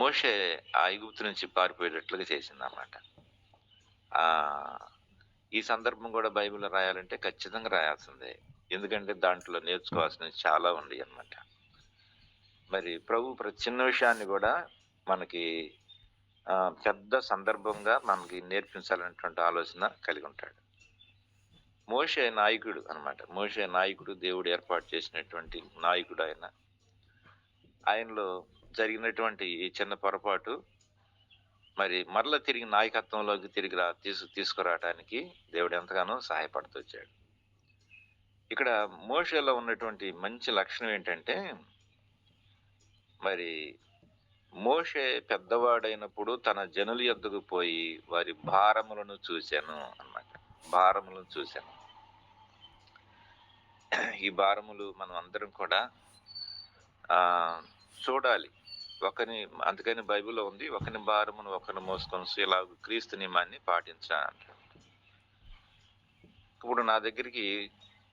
G: మోషే ఆ ఐగుప్తు నుంచి పారిపోయేటట్లుగా చేసింది అన్నమాట. ఈ సందర్భం కూడా బైబిల్లో రాయాలంటే ఖచ్చితంగా రాయాల్సిందే. ఎందుకంటే దాంట్లో నేర్చుకోవాల్సినవి చాలా ఉంది అన్నమాట. మరి ప్రభు ప్రతి చిన్న విషయాన్ని కూడా మనకి పెద్ద సందర్భంగా మనకి నేర్పించాలనేటువంటి ఆలోచన కలిగి ఉంటాడు. మోషే నాయకుడు అన్నమాట. మోషే నాయకుడు, దేవుడు ఏర్పాటు చేసినటువంటి నాయకుడు. ఆయనలో జరిగినటువంటి ఈ చిన్న పొరపాటు మరి మరల తిరిగి నాయకత్వంలోకి తీసుకురావడానికి దేవుడు ఎంతగానో సహాయపడుతూ వచ్చాడు. ఇక్కడ మోషేలో ఉన్నటువంటి మంచి లక్షణం ఏంటంటే మరి మోషే పెద్దవాడైనప్పుడు తన జనుల యొద్దకు పోయి వారి భారములను చూశాను అన్నమాట. భారములను చూశాను. ఈ భారములు మనం అందరం కూడా చూడాలి. అందుకని బైబిల్లో ఉంది, ఒకని భారమును ఒకరిని మోసుకొని ఇలా క్రీస్తు నియమాన్ని పాటించాలి. ఇప్పుడు నా దగ్గరికి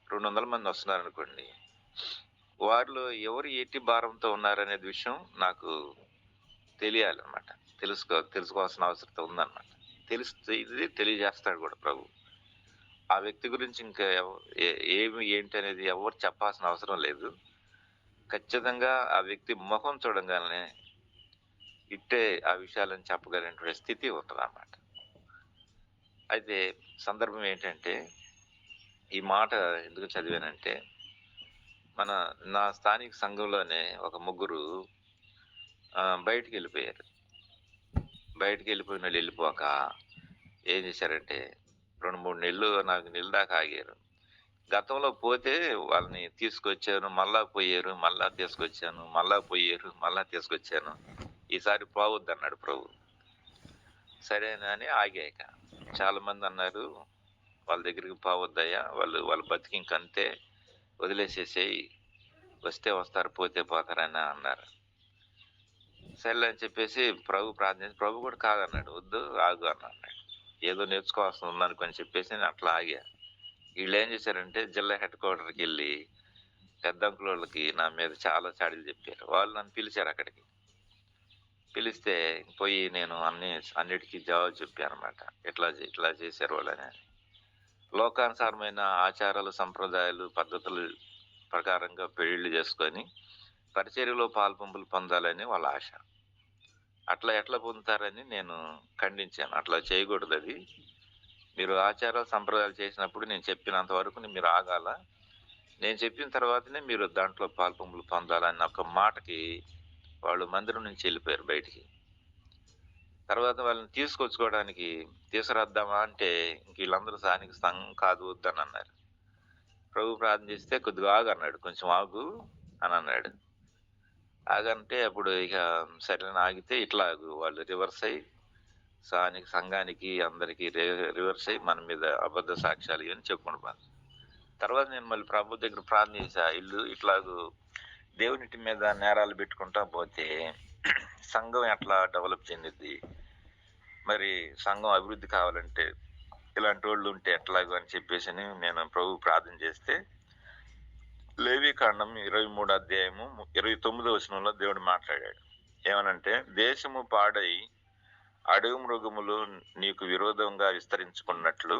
G: 200 మంది వస్తున్నారు అనుకోండి, వారిలో ఎవరు ఎట్టి భారంతో ఉన్నారనేది విషయం నాకు తెలియాలన్నమాట. తెలుసుకోవాల్సిన అవసరం ఉందన్నమాట. తెలిస్తే ఇది తెలియజేస్తాడు కూడా ప్రభు. ఆ వ్యక్తి గురించి ఇంకా ఏమి ఏంటి అనేది ఎవరు చెప్పాల్సిన అవసరం లేదు. ఖచ్చితంగా ఆ వ్యక్తి ముఖం చూడంగానే ఇట్టే ఆ విషయాలను చెప్పగలిగినటువంటి స్థితి ఉంటుంది అన్నమాట. అయితే సందర్భం ఏంటంటే, ఈ మాట ఎందుకు చదివానంటే, నా స్థానిక సంఘంలోనే ఒక ముగ్గురు బయటికి వెళ్ళిపోయారు. బయటికి వెళ్ళిపోయిన వాళ్ళు వెళ్ళిపోక ఏం చేశారంటే 2-3 నెలలు 4 నెలల దాకా ఆగారు. గతంలో పోతే వాళ్ళని తీసుకొచ్చాను, మళ్ళా పోయారు, మళ్ళా తీసుకొచ్చాను, మళ్ళా పోయారు, మళ్ళా తీసుకొచ్చాను. ఈసారి పోవద్దు అన్నాడు ప్రభు. సరేనా అని ఆగాక చాలా మంది అన్నారు, వాళ్ళ దగ్గరికి పోవద్దయ్యా, వాళ్ళ బతికి ఇంకంతే, వదిలేసేసేయి, వస్తే వస్తారు పోతే పోతారని అన్నారు. సరే అని చెప్పేసి ప్రభు ప్రార్థించి, ప్రభు కూడా కాదన్నాడు, వద్దు ఆగు అన్నాడు. ఏదో నేర్చుకోవాల్సి ఉందనుకొని చెప్పేసి నేను అట్లా ఆగా. వీళ్ళు ఏం చేశారంటే జిల్లా హెడ్ క్వార్టర్కి వెళ్ళి పెద్ద అంకుల వాళ్ళకి నా మీద చాలా చాడీలు చెప్పారు. వాళ్ళు నన్ను పిలిచారు అక్కడికి. పిలిస్తే పోయి నేను అన్నిటికీ జవాబు చెప్పాను అనమాట. ఇట్లా చేశారు వాళ్ళని. లోకానుసారమైన ఆచారాలు, సంప్రదాయాలు, పద్ధతులు ప్రకారంగా పెళ్లిళ్ళు చేసుకొని పరిచర్యలో పాల్పంపులు పొందాలని వాళ్ళ ఆశ. అట్లా ఎట్లా పొందుతారని నేను ఖండించాను. అట్లా చేయకూడదు. అది మీరు ఆచారాలు, సంప్రదాయాలు చేసినప్పుడు నేను చెప్పినంత వరకు మీరు ఆగాల, నేను చెప్పిన తర్వాతనే మీరు దాంట్లో పాల్పంపులు పొందాలని ఒక మాటకి వాళ్ళు మందిరం నుంచి వెళ్ళిపోయారు బయటికి. తర్వాత వాళ్ళని తీసుకురద్దామా అంటే ఇంక వీళ్ళందరూ స్థానిక సంఘం కాదు వద్దని అన్నారు. ప్రభు ప్రార్థన చేస్తే కొద్దిగా ఆగు అన్నాడు, కొంచెం ఆగు అని అన్నాడు. ఆగంటే అప్పుడు ఇక సరైన ఆగితే ఇట్లా వాళ్ళు రివర్స్ అయ్యి స్థానిక సంఘానికి అందరికీ రివర్స్ అయ్యి మన మీద అబద్ధ సాక్ష్యాలు ఇవన్నీ చెప్పుకుంటూ పోయారు. తర్వాత నేను మళ్ళీ ప్రభు దగ్గర ప్రార్థన చేశా, ఇల్లు ఇట్లాగూ దేవునిటి మీద నేరాలు పెట్టుకుంటా పోతే సంఘం ఎట్లా డెవలప్ చెందిద్ది, మరి సంఘం అభివృద్ధి కావాలంటే ఇలాంటి వాళ్ళు ఉంటే ఎట్లాగో అని చెప్పేసి నేను ప్రభు ప్రార్థన చేస్తే లేవీకాండం 23వ అధ్యాయము 29వ వచనంలో దేవుడు మాట్లాడాడు. ఏమనంటే, దేశము పాడై అడవి మృగములు నీకు విరోధంగా విస్తరించుకున్నట్లు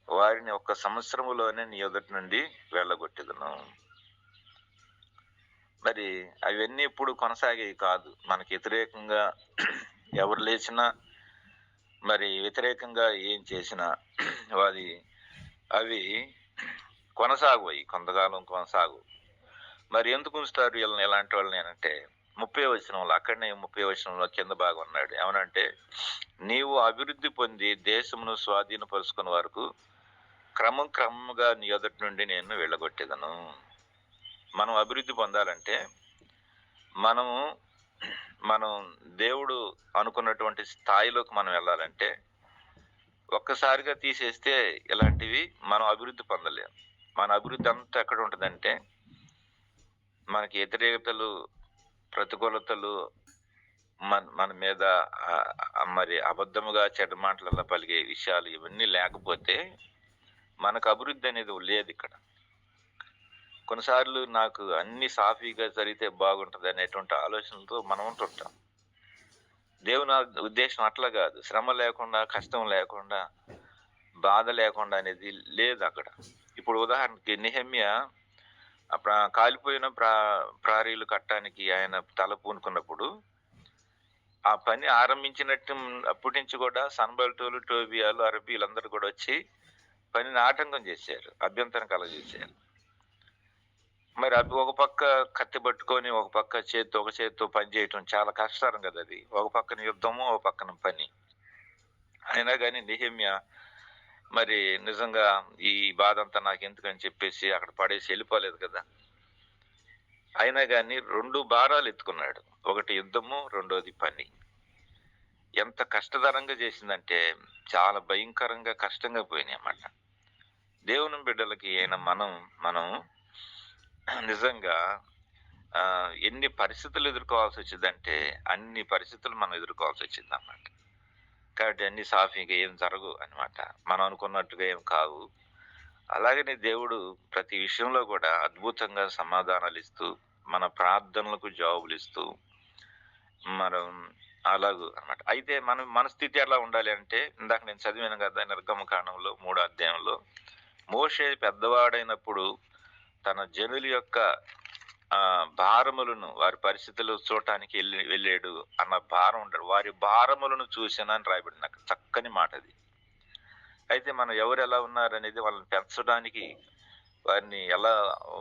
G: వారిని 1 సంవత్సరములోనే నీ ఎదుటి నుండి వెళ్ళగొట్టెదను. మరి అవన్నీ ఇప్పుడు కొనసాగేవి కాదు. మనకి వ్యతిరేకంగా ఎవరు లేచినా, మరి వ్యతిరేకంగా ఏం చేసినా అవి కొనసాగుతాయి, కొంతకాలం కొనసాగు. మరి ఎందుకు ఉంచుతారు వీళ్ళని, ఎలాంటి వాళ్ళని అంటే 30వ వచనంలో, అక్కడనే 30వ వచనంలో కింద భాగం ఉన్నాడు. ఏమనంటే, నీవు అభివృద్ధి పొంది దేశమును స్వాధీనపరుచుకునే వరకు క్రమంగా నీ ఎదుటి నుండి నేను వెళ్ళగొట్టేదను. మనం అభివృద్ధి పొందాలంటే మనం దేవుడు అనుకున్నటువంటి స్థాయిలోకి మనం వెళ్ళాలంటే ఒక్కసారిగా తీసేస్తే ఇలాంటివి మనం అభివృద్ధి పొందలేము. మన అభివృద్ధి అంతా ఎక్కడ ఉంటుందంటే, మనకి వ్యతిరేకతలు, ప్రతికూలతలు, మన మీద మరి అబద్ధముగా చెడ్డ మాటలలో పలిగే విషయాలు ఇవన్నీ లేకపోతే మనకు అభివృద్ధి అనేది లేదు ఇక్కడ. కొన్నిసార్లు నాకు అన్ని సాఫీగా జరిగితే బాగుంటుంది అనేటువంటి ఆలోచనలతో మనం ఉంటుంటాం. దేవుని ఉద్దేశం అట్లా కాదు. శ్రమ లేకుండా, కష్టం లేకుండా, బాధ లేకుండా అనేది లేదు అక్కడ. ఇప్పుడు ఉదాహరణకి నెహెమ్యా కాలిపోయిన ప్రారీలు కట్టడానికి ఆయన తల పూనుకున్నప్పుడు ఆ పని ఆరంభించినట్టు అప్పటి నుంచి కూడా సన్బల్టోలు, టోబియాలు, అరబీలందరూ కూడా వచ్చి పనిని ఆటంకం చేశారు, అభ్యంతరం కలగజేశారు. మరి అవి ఒక పక్క కత్తి పట్టుకొని ఒక చేత్తో పని చేయటం చాలా కష్టతరం కదా. అది ఒక పక్కన యుద్ధము, ఒక పక్కన పని. అయినా కానీ నెహెమ్యా మరి నిజంగా ఈ బాధ అంతా నాకు ఎందుకని చెప్పేసి అక్కడ పడేసి వెళ్ళిపోలేదు కదా. అయినా కానీ 2 భారాలు ఎత్తుకున్నాడు. ఒకటి యుద్ధము, రెండోది పని. ఎంత కష్టతరంగా చేసిందంటే చాలా భయంకరంగా కష్టంగా పోయినాయన్నమాట. దేవుని బిడ్డలకి అయిన మనం నిజంగా ఎన్ని పరిస్థితులు ఎదుర్కోవాల్సి వచ్చిందంటే అన్ని పరిస్థితులు మనం ఎదుర్కోవాల్సి వచ్చింది అన్నమాట. కాబట్టి అన్ని సాఫీగా ఏం జరగవు అనమాట. మనం అనుకున్నట్టుగా ఏం కావు. అలాగనే దేవుడు ప్రతి విషయంలో కూడా అద్భుతంగా సమాధానాలు ఇస్తూ, మన ప్రార్థనలకు జవాబులు ఇస్తూ, మనం అలాగూ అనమాట. అయితే మన స్థితి ఎలా ఉండాలి అంటే, ఇందాక నేను చదివాను కదా నిర్గమకాండంలో 3వ అధ్యాయంలో, మోషే పెద్దవాడైనప్పుడు తన జనుల యొక్క భారములను, వారి పరిస్థితులు చూడటానికి వెళ్ళాడు అన్న భారం ఉంటాడు. వారి భారములను చూసానని రాయబడింది అక్కడ. చక్కని మాట అది. అయితే మనం ఎవరు ఎలా ఉన్నారనేది వాళ్ళని పెంచడానికి, వారిని ఎలా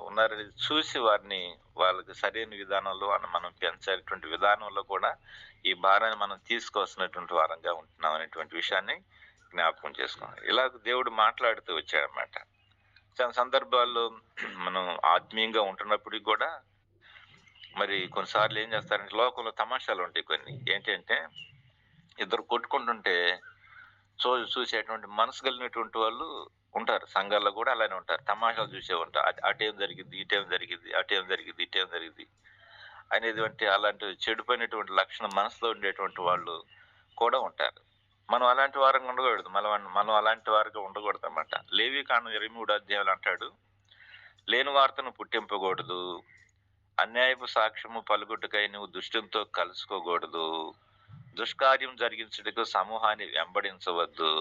G: ఉన్నారనేది చూసి వాళ్ళకి సరైన విధానంలో మనం పెంచేటువంటి విధానంలో కూడా ఈ భారాన్ని మనం తీసుకోవాల్సినటువంటి వారంగా ఉంటున్నాం అనేటువంటి విషయాన్ని జ్ఞాపకం చేసుకోవాలి. ఇలా దేవుడు మాట్లాడుతూ వచ్చాడనమాట. చాలా సందర్భాల్లో మనం ఆత్మీయంగా ఉంటున్నప్పటికీ కూడా మరి కొన్నిసార్లు ఏం చేస్తారంటే, లోకంలో తమాషాలు ఉంటాయి కొన్ని. ఏంటంటే, ఇద్దరు కొట్టుకుంటుంటే చూసేటువంటి మనసు కలిగినటువంటి వాళ్ళు ఉంటారు. సంఘాల్లో కూడా అలానే ఉంటారు. తమాషాలు చూసే ఉంటారు. అటేం జరిగింది, ఇటేం జరిగింది, అటేం జరిగింది, ఇటేం జరిగింది అనేటువంటి అలాంటి చెడిపోయినటువంటి లక్షణం మనసులో ఉండేటువంటి వాళ్ళు కూడా ఉంటారు. మనం అలాంటి వారంగా ఉండకూడదు. మనం అలాంటి వారిగా ఉండకూడదు అన్నమాట. లేవీకాండం 23వ అధ్యాయంలో అంటాడు, లేని వార్తను పుట్టింపకూడదు, అన్యాయపు సాక్ష్యము పలుకుటకై నువ్వు దుష్టునితో కలుసుకోకూడదు, దుష్కార్యం జరిగించుటకు సమూహాన్ని వెంబడించవద్దు,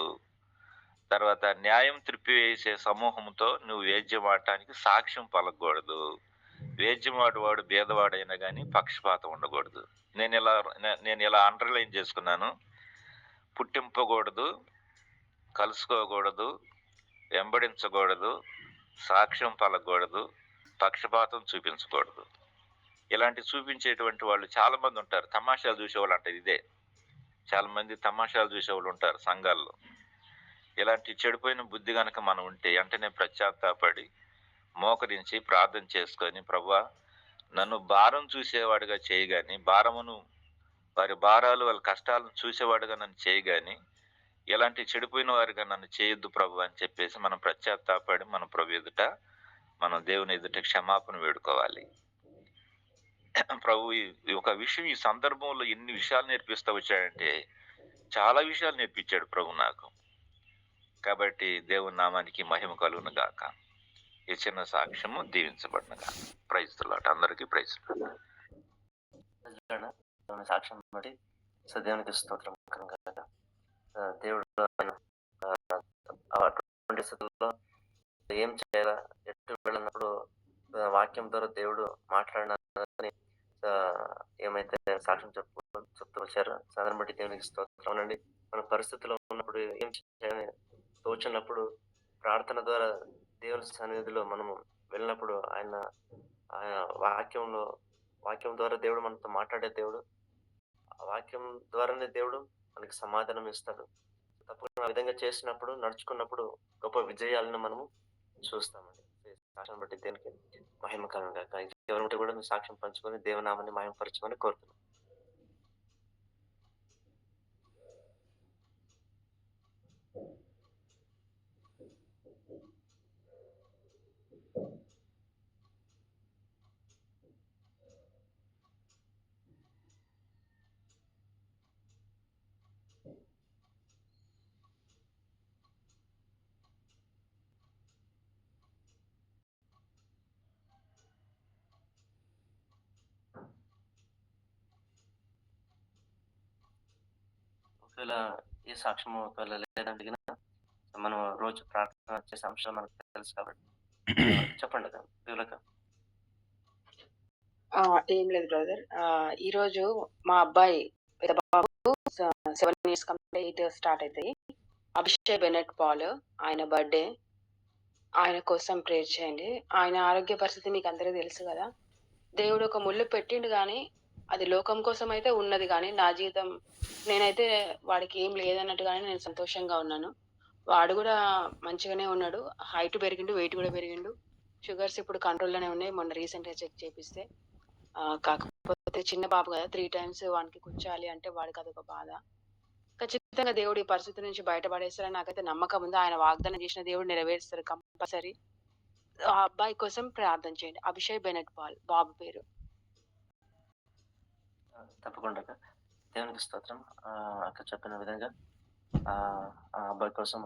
G: తర్వాత న్యాయం త్రిప్పివేసే సమూహంతో నువ్వు వేద్యమాడటానికి సాక్ష్యం పలకూడదు, వేద్యమాడువాడు భేదవాడైనా కానీ పక్షపాతం ఉండకూడదు. నేను ఇలా అండర్లైన్ చేసుకున్నాను. పుట్టింపకూడదు, కలుసుకోకూడదు, వెంబడించకూడదు, సాక్ష్యం పలకూడదు, పక్షపాతం చూపించకూడదు. ఇలాంటి చూపించేటువంటి వాళ్ళు చాలా మంది ఉంటారు. తమాషాలు చూసేవాళ్ళు అంటారు. ఇదే చాలా మంది తమాషాలు చూసేవాళ్ళు ఉంటారు సంఘాల్లో. ఇలాంటి చెడిపోయిన బుద్ధి కనుక మనం ఉంటే వెంటనే పశ్చాత్తాపడి మోకరించి ప్రార్థన చేసుకొని, ప్రభువా నన్ను భారం చూసేవాడిగా చేయగాని, వారి భారాలు వాళ్ళ కష్టాలను చూసేవాడుగా నన్ను చేయగాని, ఎలాంటి చెడిపోయిన వారిగా నన్ను చేయొద్దు ప్రభు అని చెప్పేసి మనం పశ్చాత్తాపడి మన ప్రభు ఎదుట, మనం దేవుని ఎదుట క్షమాపణ వేడుకోవాలి. ప్రభు ఈ ఒక విషయం, ఈ సందర్భంలో ఎన్ని విషయాలు నేర్పిస్తూ వచ్చాడంటే, చాలా విషయాలు నేర్పించాడు ప్రభు నాకు. కాబట్టి దేవుని నామానికి మహిమ కలుగును గాక. ఈ చిన్న సాక్ష్యము దీవించబడిన గాక. Praise the Lord. అందరికీ ప్రైజ్ ది లార్డ్.
B: సాక్ష్యం బట్టి దేవునికి స్తోత్రం కలుగును. దేవుడు అటువంటి స్థితుల్లో ఏం చేయాలా, ఎటు వెళ్ళినప్పుడు వాక్యం ద్వారా దేవుడు మాట్లాడినారని ఏమైతే సాక్ష్యం చెప్తూ వచ్చారో దాన్ని బట్టి దేవునికి స్తోత్రం అండి. మన పరిస్థితిలో ఉన్నప్పుడు ఏం చేయాలని తోచినప్పుడు ప్రార్థన ద్వారా దేవుని సన్నిధిలో మనము వెళ్ళినప్పుడు ఆయన వాక్యం ద్వారా దేవుడు మనతో మాట్లాడే దేవుడు. ఆ వాక్యం ద్వారానే దేవుడు మనకి సమాధానం ఇస్తాడు. తప్పకుండా ఆ విధంగా చేసినప్పుడు, నడుచుకున్నప్పుడు గొప్ప విజయాలను మనము చూస్తామండి. సాక్ష్యం బట్టి దేనికి మహిమకరంగా ఎవరి కూడా మీ సాక్ష్యం పంచుకొని దేవునామాన్ని మహిమపరచమని కోరుతున్నాం. ఒకవేళ ఏ సాక్ష్యము ఒకవేళ లేదంటే మనం రోజు ప్రార్థన చేసే అంశాలు మనకు తెలుసు కాబట్టి చెప్పండి దేవులక.
A: ఏం లేదు బ్రదర్. ఈరోజు మా అబ్బాయి పెద్ద బాబు 7 years కంప్లీట్ స్టార్ట్ అవుతాయి. అభిషేక్ బెనెట్ పాల్, ఆయన బర్త్డే. ఆయన కోసం ప్రేర్ చేయండి. ఆయన ఆరోగ్య పరిస్థితి మీకు అందరికీ తెలుసు కదా. దేవుడు ఒక ముళ్ళు పెట్టిండు కానీ అది లోకం కోసం అయితే ఉన్నది, కానీ నా జీవితం నేనైతే వాడికి ఏం లేదన్నట్టుగానే నేను సంతోషంగా ఉన్నాను. వాడు కూడా మంచిగానే ఉన్నాడు. హైట్ పెరిగిండు, వెయిట్ కూడా పెరిగిండు. షుగర్స్ ఇప్పుడు కంట్రోల్‌లోనే ఉన్నాయి. మొన్న రీసెంట్‌గా చెక్ చేపిస్తే. కాకపోతే చిన్న బాబు కదా! 3 టైమ్స్ వానికి కూర్చోాలి అంటే వాడికదొక బాధ. ఖచ్చితంగా దేవుడు ఈ పరిస్థితి నుంచి బయటపడేస్తారని నాకైతే నమ్మకం ఉంది. ఆయన వాగ్దానం చేసిన దేవుడు నెరవేరుస్తారు కంపల్సరీ. ఆ అబ్బాయి కోసం ప్రార్థన చేయండి. అభిషేక్ బెనెట్ బాబు పేరు.
B: తప్పకుండా అక్క. దేవునికి స్తోత్రం. అక్క చెప్పిన విధంగా ఆ అబ్బాయి కోసం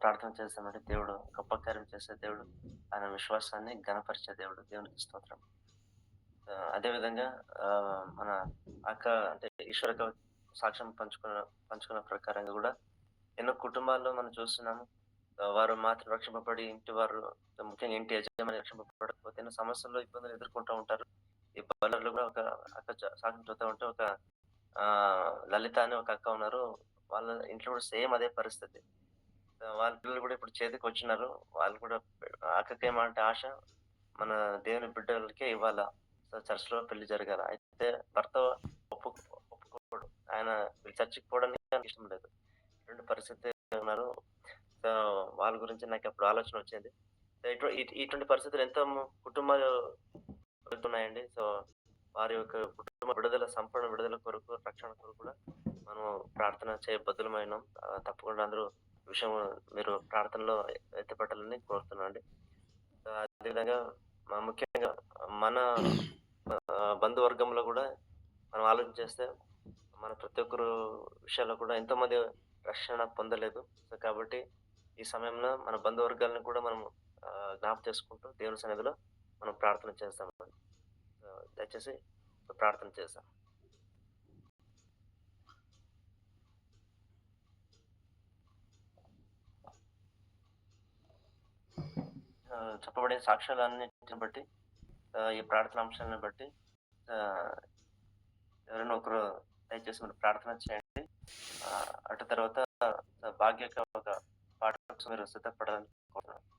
B: ప్రార్థన చేస్తామంటే దేవుడు గొప్ప కార్యం చేసే దేవుడు. ఆయన విశ్వాసాన్ని ఘనపరిచే దేవుడు. దేవునికి స్తోత్రం. అదేవిధంగా మన అక్క అంటే ఈశ్వరక సాక్ష్యం పంచుకున్న ప్రకారంగా కూడా ఎన్నో కుటుంబాల్లో మనం చూస్తున్నాము. వారు మాత్రం రక్షింపబడి ఇంటి వారు ముఖ్యంగా ఇంటి యజమాని రక్షింపబడకపోతే ఎన్నో సమస్యలు, ఇబ్బందులు ఎదుర్కొంటూ ఉంటారు. ఈ బల్లర్లో కూడా ఒక అక్క సాక్ష్యం చూస్తూ ఉంటే ఒక లలిత అని ఒక అక్క ఉన్నారు. వాళ్ళ ఇంట్లో కూడా సేమ్ అదే పరిస్థితి. వాళ్ళ పిల్లలు కూడా ఇప్పుడు చేతికి వచ్చినారు. వాళ్ళు కూడా అక్కకేమంటే ఆశ మన దేవుని బిడ్డలకే ఇవ్వాలా. సో చర్చ్‌లో పెళ్లి జరగాల. అయితే భర్త ఒప్పుకోడు. ఆయన చర్చికి పోవడానికి ఆయనకి ఇష్టం లేదు. 2 పరిస్థితి ఉన్నారు. సో వాళ్ళ గురించి నాకప్పుడు ఆలోచన వచ్చింది. సో ఇటువంటి పరిస్థితులు ఎంతో కుటుంబాలు జరుగుతున్నాయండి. సో వారి యొక్క కుటుంబ విడుదల, సంపూర్ణ విడుదల కొరకు, రక్షణ కొరకు కూడా మనం ప్రార్థన చేయబద్దులమైనాం. తప్పకుండా అందరూ విషయం మీరు ప్రార్థనలో ఎత్తిపట్టాలని కోరుతున్నానండి. అదేవిధంగా ముఖ్యంగా మన బంధువర్గంలో కూడా మనం ఆలోచన చేస్తే మన ప్రతి ఒక్కరు విషయాల్లో కూడా ఎంతోమంది రక్షణ పొందలేదు. సో కాబట్టి ఈ సమయంలో మన బంధువర్గాలను కూడా మనం జ్ఞాపకం చేసుకుంటూ దేవుని సన్నిధిలో మనం ప్రార్థన చేస్తామండి. దయచేసి ప్రార్థన చేస్తాం. చెప్పబడిన సాక్ష్యాలన్నిటిని బట్టి ఈ ప్రార్థన అంశాలను బట్టి ఎవరైనా ఒకరు దయచేసి మీరు ప్రార్థన చేయండి. అటు తర్వాత భాగ్యక ఒక పాట మీరు సిద్ధపడాలని కోరుతున్నాను.